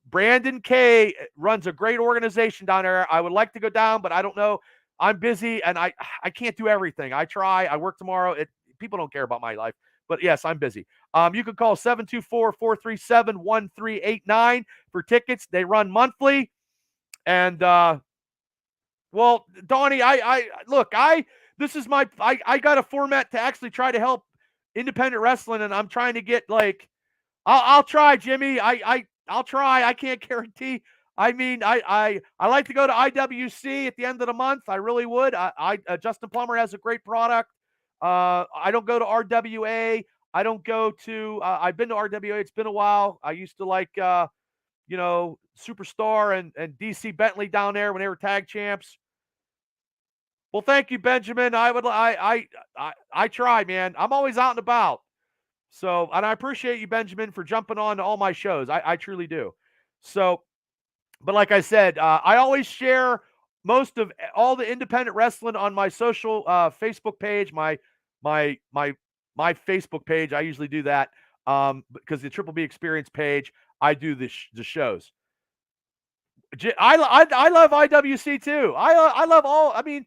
Brandon K runs a great organization down there. I would like to go down, but I don't know. I'm busy and I can't do everything. I try. I work tomorrow. People don't care about my life, but yes, I'm busy. You can call 724-437-1389 for tickets. They run monthly. And well, Donnie, this is I got a format to actually try to help independent wrestling, and I'm trying to get like, I'll try, Jimmy. I'll try. I can't guarantee. I mean, I like to go to IWC at the end of the month. I really would. Justin Plummer has a great product. I don't go to RWA. I don't go to. I've been to RWA. It's been a while. I used to like, Superstar and DC Bentley down there when they were tag champs. Well, thank you, Benjamin. I try, man. I'm always out and about. So, and I appreciate you, Benjamin, for jumping on to all my shows. I truly do. So, but like I said, I always share most of all the independent wrestling on my social Facebook page, my Facebook page. I usually do that because the Triple B Experience page, I do the shows. I love IWC too. I love all. I mean,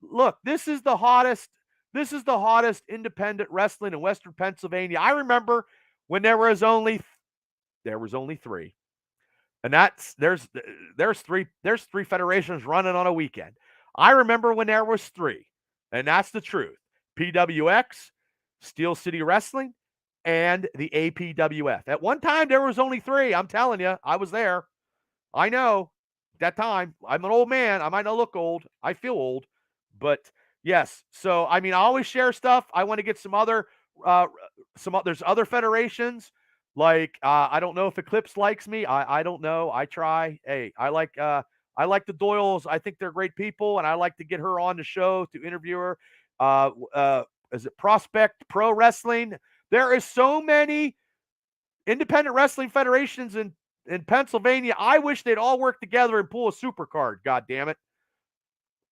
look, this is the hottest independent wrestling in Western Pennsylvania. I remember when there was only 3. And there's three federations running on a weekend. I remember when there was 3. And that's the truth. PWX, Steel City Wrestling, and the APWF. At one time there was only 3. I'm telling you, I was there. I know. At that time, I'm an old man. I might not look old. I feel old. But yes. So, I mean, I always share stuff. I want to get there's other federations. Like, I don't know if Eclipse likes me. I don't know. I try. Hey, I like the Doyles. I think they're great people, and I like to get her on the show to interview her. Is it Prospect Pro Wrestling? There is so many independent wrestling federations in Pennsylvania. I wish they'd all work together and pull a super card. God damn it.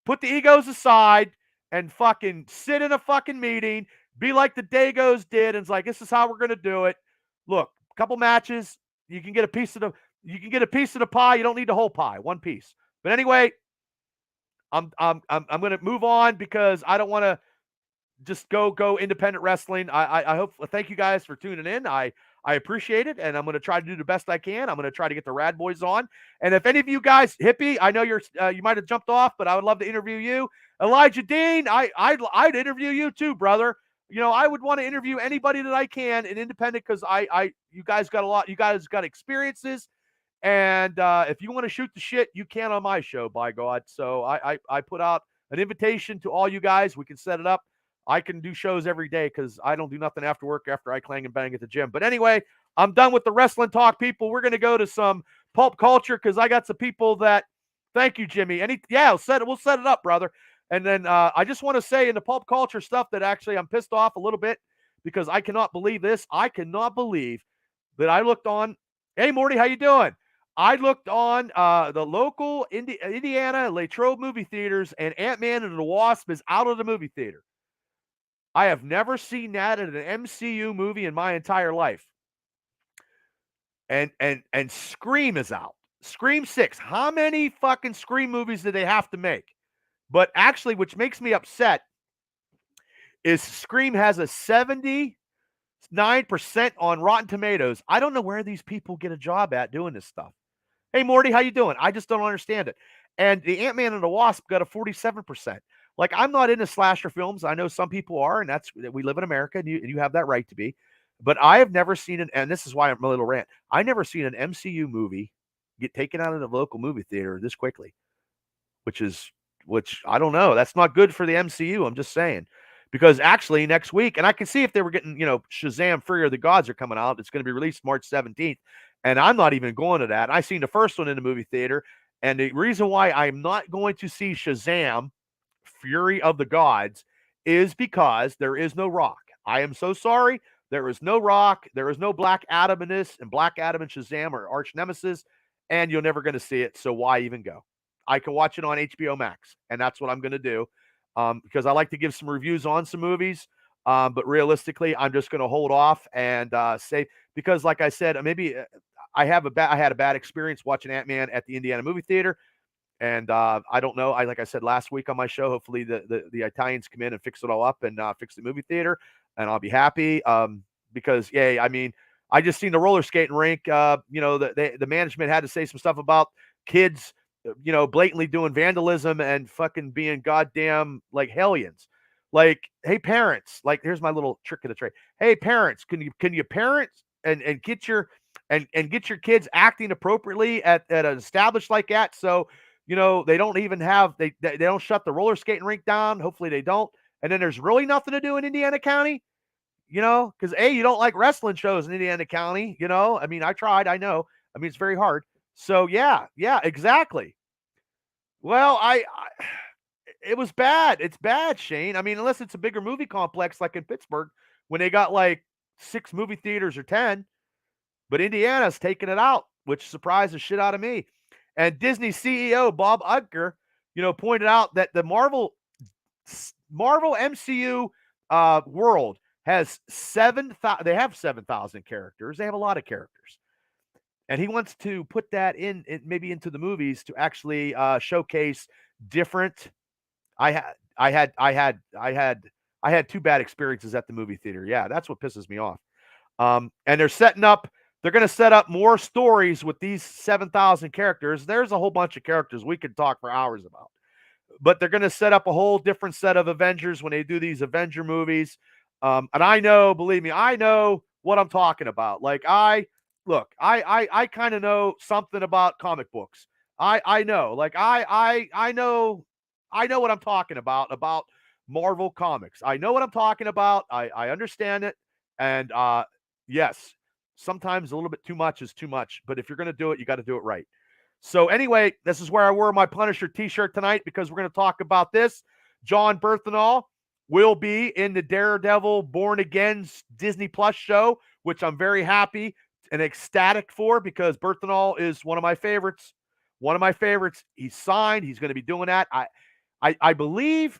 Put the egos aside and fucking sit in a fucking meeting. Be like the Dagos did, and it's like, this is how we're gonna do it. Look, a couple matches, you can get a piece of the pie. You don't need the whole pie, one piece. But anyway, I'm gonna move on because I don't want to just go independent wrestling. I hope. Thank you guys for tuning in. I appreciate it, and I'm going to try to do the best I can. I'm going to try to get the Rad Boys on. And if any of you guys, Hippie, I know you might have jumped off, but I would love to interview you. Elijah Dean, I'd interview you too, brother. I would want to interview anybody that I can in independent because you guys got a lot. You guys got experiences, and if you want to shoot the shit, you can on my show, by God. So I put out an invitation to all you guys. We can set it up. I can do shows every day because I don't do nothing after work after I clang and bang at the gym. But anyway, I'm done with the wrestling talk, people. We're going to go to some pulp culture because I got some people that – thank you, Jimmy. We'll set it up, brother. And then I just want to say in the pulp culture stuff that actually I'm pissed off a little bit because I cannot believe this. I cannot believe that I looked on – hey, Morty, how you doing? I looked on the local Indiana Latrobe movie theaters, and Ant-Man and the Wasp is out of the movie theater. I have never seen that in an MCU movie in my entire life. And Scream is out. Scream 6. How many fucking Scream movies do they have to make? But actually, which makes me upset, is Scream has a 79% on Rotten Tomatoes. I don't know where these people get a job at doing this stuff. Hey, Morty, how you doing? I just don't understand it. And the Ant-Man and the Wasp got a 47%. Like, I'm not into slasher films. I know some people are, and we live in America, and you have that right to be. But I have never seen and this is why I'm a little rant. I never seen an MCU movie get taken out of the local movie theater this quickly, which I don't know. That's not good for the MCU. I'm just saying. Because actually next week, and I can see if they were getting, Shazam Fury of the Gods are coming out. It's going to be released March 17th. And I'm not even going to that. I seen the first one in the movie theater. And the reason why I'm not going to see Shazam Fury of the Gods is because there is no Rock. I am so sorry. There is no Rock. There is no Black Adam in this. And Black Adam and Shazam are arch nemesis. And you're never going to see it. So why even go? I can watch it on HBO Max. And that's what I'm going to do. Because I like to give some reviews on some movies. But realistically, I'm just going to hold off and say, because like I said, maybe I had a bad experience watching Ant-Man at the Indiana movie theater. And I don't know. Like I said last week on my show, hopefully the Italians come in and fix it all up and fix the movie theater, and I'll be happy. Because I mean, I just seen the roller skating rink. The management had to say some stuff about kids, blatantly doing vandalism and fucking being goddamn like hellions. Like, hey parents, like here's my little trick of the trade. Hey parents, can you parents and get your get your kids acting appropriately at an established like that, so they don't even have they don't shut the roller skating rink down. Hopefully they don't. And then there's really nothing to do in Indiana County, because you don't like wrestling shows in Indiana County. I mean, I tried. I know. I mean, it's very hard. So yeah, exactly. Well, it was bad. It's bad, Shane. I mean, unless it's a bigger movie complex like in Pittsburgh, when they got like 6 movie theaters or 10, but Indiana's taking it out, which surprised the shit out of me. And Disney CEO Bob Iger, pointed out that the Marvel MCU world has 7,000. They have 7,000 characters. They have a lot of characters, and he wants to put that in maybe into the movies to actually showcase different. I had 2 bad experiences at the movie theater. Yeah, that's what pisses me off. And they're going to set up more stories with these 7,000 characters. There's a whole bunch of characters we could talk for hours about. But they're going to set up a whole different set of Avengers when they do these Avenger movies. And I know, believe me, I know what I'm talking about. Like I kind of know something about comic books. I know. Like I know what I'm talking about Marvel comics. I know what I'm talking about. I understand it. And yes, sometimes a little bit too much is too much, but if you're going to do it, you got to do it right. So anyway, this is where I wear my Punisher t-shirt tonight, because we're going to talk about this. John Berthenol will be in the Daredevil Born Again Disney Plus show, which I'm very happy and ecstatic for, because Berthenol is one of my favorites. He's signed. He's going to be doing that. I believe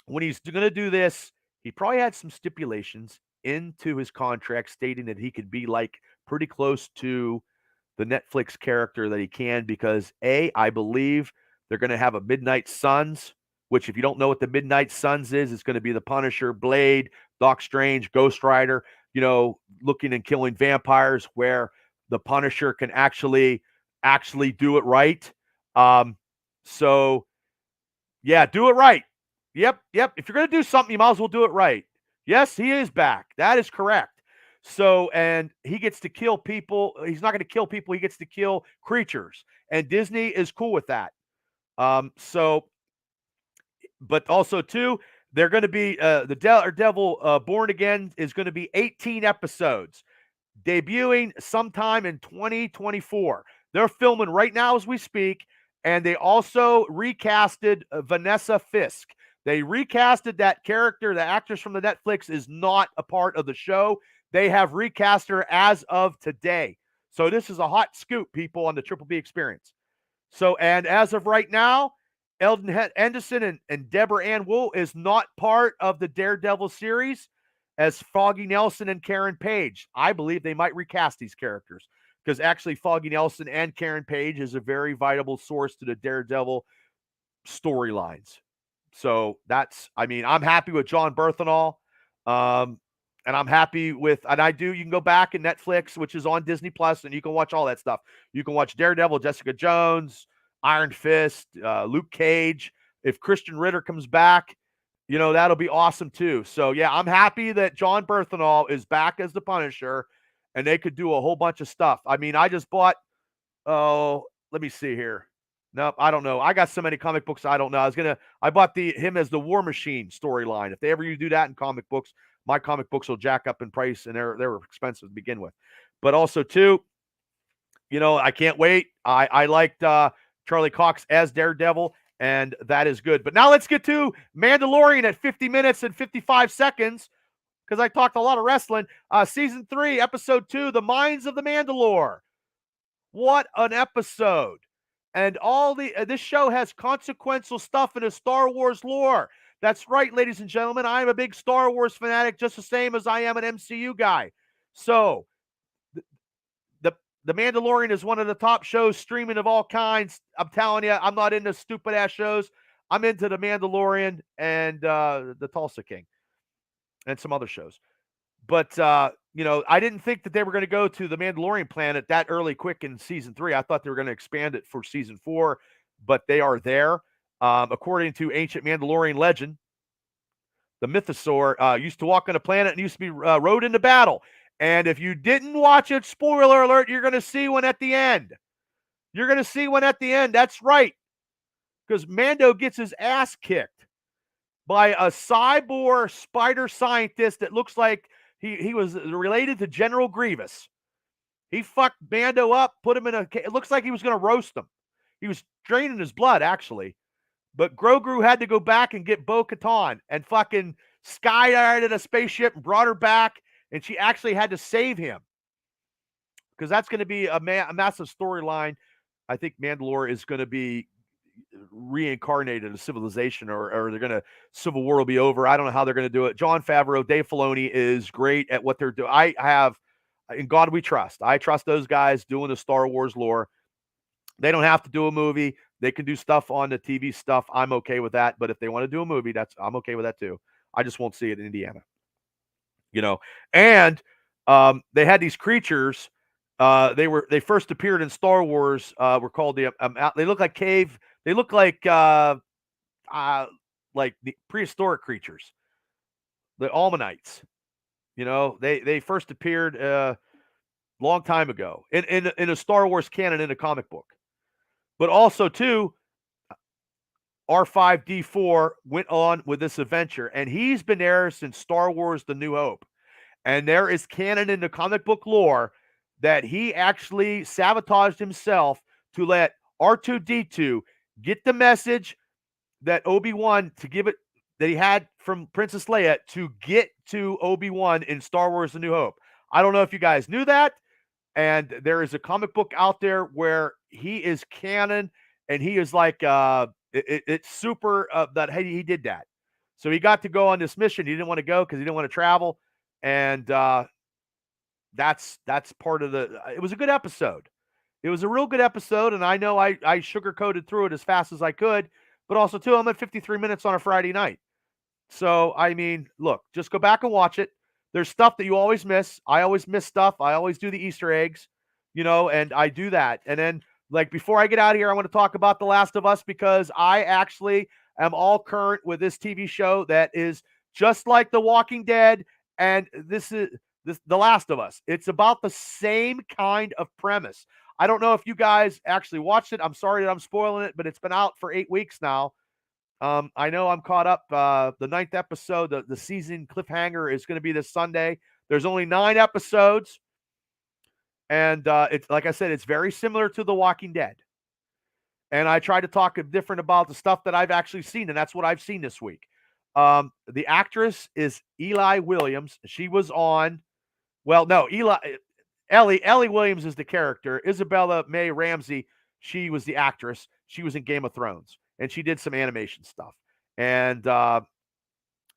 when he's going to do this, he probably had some stipulations into his contract stating that he could be like pretty close to the Netflix character that he can, because I believe they're going to have a Midnight Suns, which if you don't know what the Midnight Suns is, it's going to be the Punisher, Blade, Doc Strange, Ghost Rider, looking and killing vampires, where the Punisher can actually do it right. So yeah, do it right. Yep. If you're going to do something, you might as well do it right. Yes, he is back. That is correct. So, and he gets to kill people. He's not going to kill people. He gets to kill creatures. And Disney is cool with that. But also, too, they're going to be, the Daredevil Born Again is going to be 18 episodes, debuting sometime in 2024. They're filming right now as we speak. And they also recasted Vanessa Fisk. They recasted that character. The actress from the Netflix is not a part of the show. They have recast her as of today. So this is a hot scoop, people, on the Triple B experience. So, and as of right now, Eldon Henderson and Deborah Ann Wool is not part of the Daredevil series as Foggy Nelson and Karen Page. I believe they might recast these characters, because actually Foggy Nelson and Karen Page is a very vital source to the Daredevil storylines. So that's, I mean, I'm happy with John Berthenol. And I'm happy with, and you can go back in Netflix, which is on Disney Plus, and you can watch all that stuff. You can watch Daredevil, Jessica Jones, Iron Fist, Luke Cage. If Christian Ritter comes back, that'll be awesome too. So yeah, I'm happy that John Berthenol is back as the Punisher, and they could do a whole bunch of stuff. I mean, I just bought, let me see here. Nope, I don't know. I got so many comic books I don't know. I bought him as the War Machine storyline. If they ever do that in comic books, my comic books will jack up in price, and they're expensive to begin with. But also too, I can't wait. I liked Charlie Cox as Daredevil, and that is good. But now let's get to Mandalorian at 50 minutes and 55 seconds, because I talked a lot of wrestling. Season 3, Episode 2, The Mines of the Mandalore. What an episode. And this show has consequential stuff in the Star Wars lore. That's right, ladies and gentlemen. I am a big Star Wars fanatic, just the same as I am an MCU guy. So, the Mandalorian is one of the top shows streaming of all kinds. I'm telling you, I'm not into stupid-ass shows. I'm into The Mandalorian and the Tulsa King and some other shows. But, I didn't think that they were going to go to the Mandalorian planet that early, quick in season 3. I thought they were going to expand it for season 4, but they are there. According to ancient Mandalorian legend, the Mythosaur used to walk on a planet and used to be rode into battle. And if you didn't watch it, spoiler alert, you're going to see one at the end. You're going to see one at the end. That's right. Because Mando gets his ass kicked by a cyborg spider scientist that looks like he was related to General Grievous. He fucked Mando up, put him in it looks like he was going to roast him. He was draining his blood, actually. But Grogu had to go back and get Bo-Katan and fucking skydived a spaceship and brought her back, and she actually had to save him. Because that's going to be a massive storyline. I think Mandalore is going to be reincarnated a civilization, or they're going to, Civil War will be over. I don't know how they're going to do it. Jon Favreau, Dave Filoni is great at what they're doing. In God we trust. I trust those guys doing the Star Wars lore. They don't have to do a movie. They can do stuff on the TV stuff. I'm okay with that. But if they want to do a movie, I'm okay with that too. I just won't see it in Indiana. And they had these creatures. They first appeared in Star Wars. Were called they look like cave. They look like the prehistoric creatures, the Almanites. They first appeared long time ago in a Star Wars canon in a comic book. But also too, R5D4 went on with this adventure, and he's been there since Star Wars: The New Hope. And there is canon in the comic book lore that he actually sabotaged himself to let R2D2 get the message that Obi-Wan that he had from Princess Leia to get to Obi-Wan in Star Wars: The New Hope. I don't know if you guys knew that. And there is a comic book out there where he is canon, and he is like, it's super that he did that. So he got to go on this mission. He didn't want to go because he didn't want to travel. And that's part of it was a good episode. It was a real good episode, and I know I sugar-coated through it as fast as I could, but also, too, I'm at 53 minutes on a Friday night. So, I mean, look, just go back and watch it. There's stuff that you always miss. I always miss stuff. I always do the Easter eggs, and I do that. And then, before I get out of here, I want to talk about The Last of Us, because I actually am all current with this TV show that is just like The Walking Dead, and this is The Last of Us. It's about the same kind of premise. I don't know if you guys actually watched it. I'm sorry that I'm spoiling it, but it's been out for 8 weeks now. I know I'm caught up. The 9th episode, the season cliffhanger is going to be this Sunday. There's only 9 episodes. And it's like I said, it's very similar to The Walking Dead. And I try to talk different about the stuff that I've actually seen, and that's what I've seen this week. The actress is Eli Williams. She was on, Ellie Williams is the character. Isabella May Ramsey, she was the actress. She was in Game of Thrones, and she did some animation stuff. And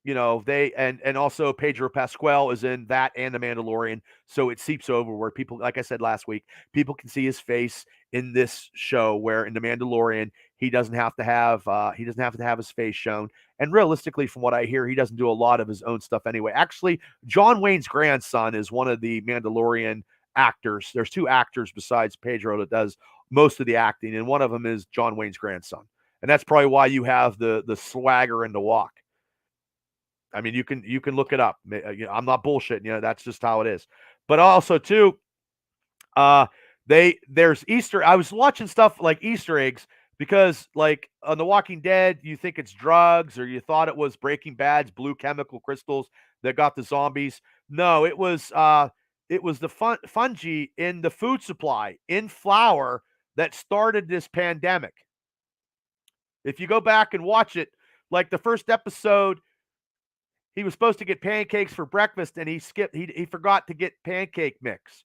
they and also Pedro Pascal is in that and the Mandalorian, so it seeps over where people, like I said last week, people can see his face in this show. Where in the Mandalorian, he doesn't have to have his face shown. And realistically, from what I hear, he doesn't do a lot of his own stuff anyway. Actually, John Wayne's grandson is one of the Mandalorian actors. There's two actors besides Pedro that does most of the acting, and one of them is John Wayne's grandson. And that's probably why you have the swagger and the walk. I mean, you can look it up. I'm not bullshitting. That's just how it is. But also too, uh, there's Easter. I was watching stuff like Easter eggs because, like on The Walking Dead, you think it's drugs or you thought it was Breaking Bad's blue chemical crystals that got the zombies. No, it was the fungi in the food supply in flour that started this pandemic. If you go back and watch it, like the first episode, he was supposed to get pancakes for breakfast and he forgot to get pancake mix.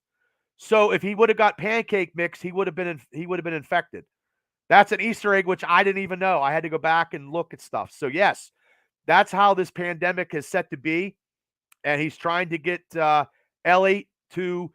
So if he would have got pancake mix, he would have been infected. That's an Easter egg which I didn't even know. I had to go back and look at stuff. So yes, that's how this pandemic is set to be, and he's trying to get Ellie to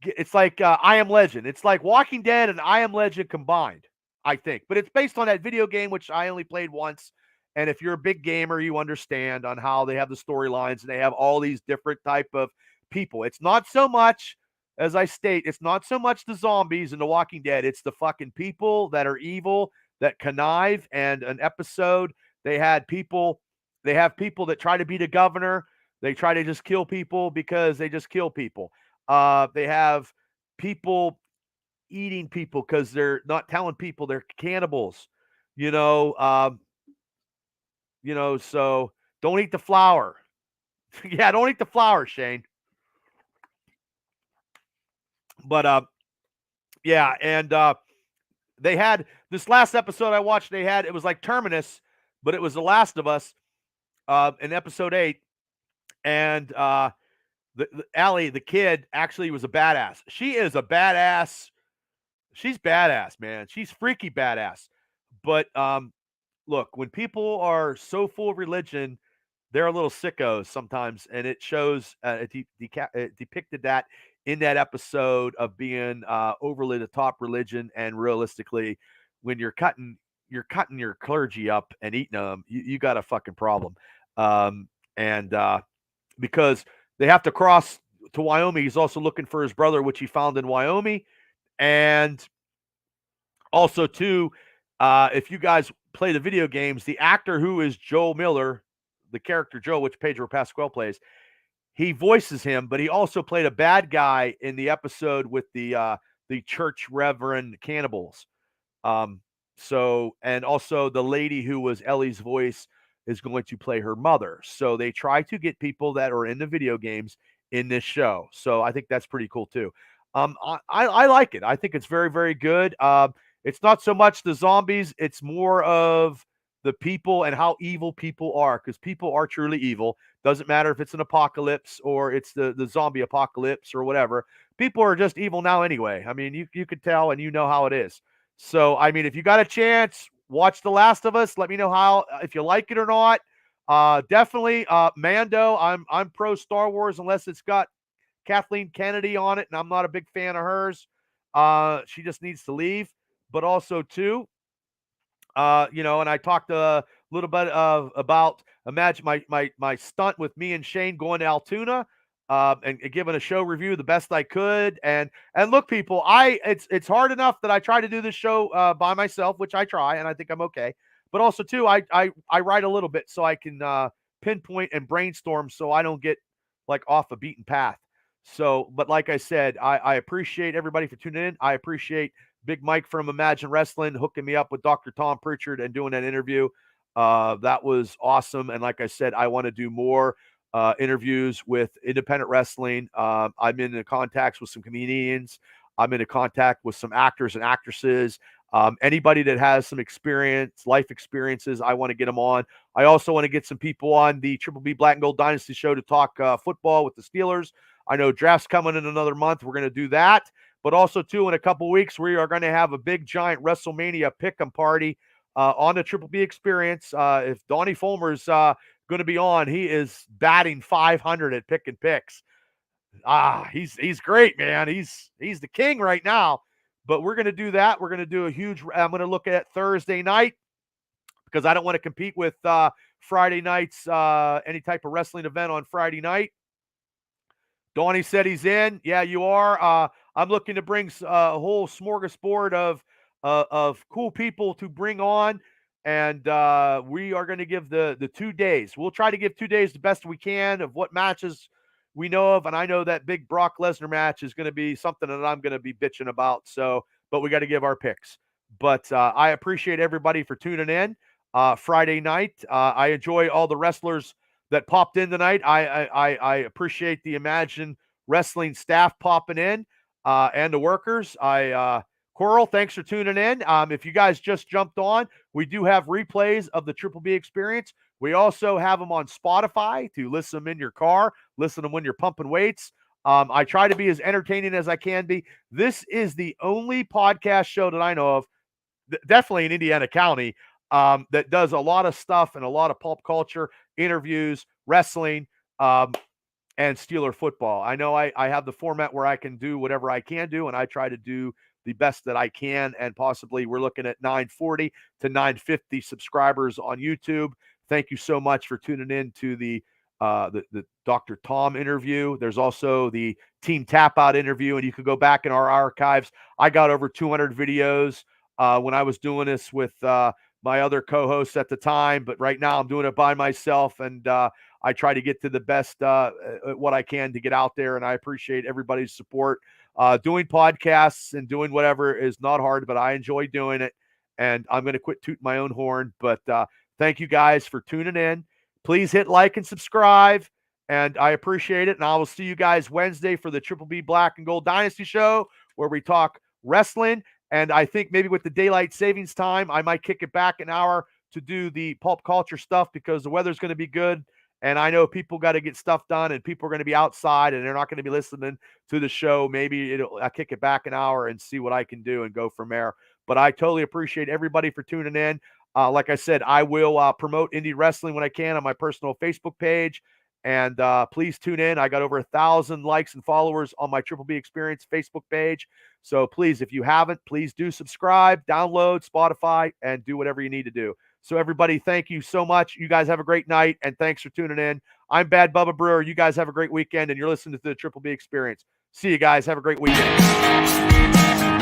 it's like I Am Legend. It's like Walking Dead and I Am Legend combined, I think. But it's based on that video game, which I only played once. And if you're a big gamer, you understand on how they have the storylines and they have all these different type of people. It's not so much, as I state, it's not so much the zombies in The Walking Dead. It's the fucking people that are evil, that connive. And an episode, they had people, they have people that try to be the governor. They try to just kill people because they just kill people. They have people eating people because they're not telling people they're cannibals. You know, um, so don't eat the flour. Yeah, don't eat the flour, Shane. But yeah, and they had this last episode I watched. It was like Terminus, but it was The Last of Us in episode 8, and the Allie, the kid, actually was a badass. She is a badass. She's badass, man. She's freaky badass. But look, when people are so full of religion, they're a little sickos sometimes, and it shows. It depicted that in that episode of being overly the top religion, and realistically, when you're cutting your clergy up and eating them, you got a fucking problem. And because they have to cross to Wyoming, he's also looking for his brother, which he found in Wyoming, and also, too, if you guys play the video games, the actor who is Joel Miller, the character Joe, which Pedro Pascal plays, he voices him, but he also played a bad guy in the episode with the church reverend cannibals. Um, and also the lady who was Ellie's voice is going to play her mother. So they try to get people that are in the video games in this show. So I think that's pretty cool too. I like it. I think it's very, very good. It's not so much the zombies, it's more of the people and how evil people are, because people are truly evil. Doesn't matter if it's an apocalypse or it's the zombie apocalypse or whatever. People are just evil now anyway. I mean, you could tell and you know how it is. So, I mean, if you got a chance, watch The Last of Us. Let me know how if you like it or not. Definitely, Mando. I'm pro Star Wars unless it's got Kathleen Kennedy on it, and I'm not a big fan of hers. She just needs to leave. But also too, and I talked a little bit about imagine my stunt with me and Shane going to Altoona, and giving a show review the best I could. And look, people, it's hard enough that I try to do this show by myself, which I try, and I think I'm okay. But also too, I write a little bit so I can pinpoint and brainstorm so I don't get like off a beaten path. So, but like I said, I appreciate everybody for tuning in. I appreciate Big Mike from Imagine Wrestling hooking me up with Dr. Tom Pritchard and doing that interview. That was awesome. And like I said, I want to do more interviews with independent wrestling. I'm in contacts with some comedians. I'm in contact with some actors and actresses. Anybody that has some experience, life experiences, I want to get them on. I also want to get some people on the Triple B Black and Gold Dynasty show to talk football with the Steelers. I know draft's coming in another month. We're going to do that. But also, too, in a couple weeks, we are going to have a big, giant WrestleMania pick'em party on the Triple B Experience. If Donnie Fulmer's going to be on. He is batting 500 at pick and picks. He's great, man. He's the king right now. But we're going to do that. We're going to do a huge. I'm going to look at Thursday night because I don't want to compete with Friday nights, any type of wrestling event on Friday night. Donnie said he's in. Yeah, you are. I'm looking to bring a whole smorgasbord of cool people to bring on, and we are going to give the 2 days. We'll try to give 2 days the best we can of what matches we know of, and I know that big Brock Lesnar match is going to be something that I'm going to be bitching about. So, but we got to give our picks. But I appreciate everybody for tuning in Friday night. I enjoy all the wrestlers that popped in tonight. I appreciate the Imagine Wrestling staff popping in and the workers. Coral, thanks for tuning in. If you guys just jumped on, we do have replays of the Triple B experience. We also have them on Spotify to listen them in your car, listen to them when you're pumping weights. I try to be as entertaining as I can be. This is the only podcast show that I know of, definitely in Indiana County, that does a lot of stuff and a lot of pulp culture, interviews, wrestling, and Steeler football. I know I have the format where I can do whatever I can do, and I try to do the best that I can. And possibly we're looking at 940 to 950 subscribers on YouTube. Thank you so much for tuning in to the Dr. Tom interview. There's also the Team Tap Out interview, and you can go back in our archives. I got over 200 videos when I was doing this with my other co-hosts at the time, but right now I'm doing it by myself, and I try to get to the best what I can to get out there, and I appreciate everybody's support. Doing podcasts and doing whatever is not hard, but I enjoy doing it, and I'm going to quit tooting my own horn. But thank you guys for tuning in. Please hit like and subscribe, and I appreciate it. And I will see you guys Wednesday for the Triple B Black and Gold Dynasty show, where we talk wrestling. And I think maybe with the daylight savings time, I might kick it back an hour to do the pulp culture stuff because the weather's going to be good. And I know people got to get stuff done, and people are going to be outside, and they're not going to be listening to the show. Maybe I'll kick it back an hour and see what I can do and go from there. But I totally appreciate everybody for tuning in. Like I said, I will promote indie wrestling when I can on my personal Facebook page. And please tune in. I got over 1,000 likes and followers on my Triple B Experience Facebook page. So please, if you haven't, please do subscribe, download Spotify, and do whatever you need to do. So everybody, thank you so much. You guys have a great night, and thanks for tuning in. I'm Bad Bubba Brewer. You guys have a great weekend, and you're listening to the Triple B Experience. See you guys. Have a great weekend.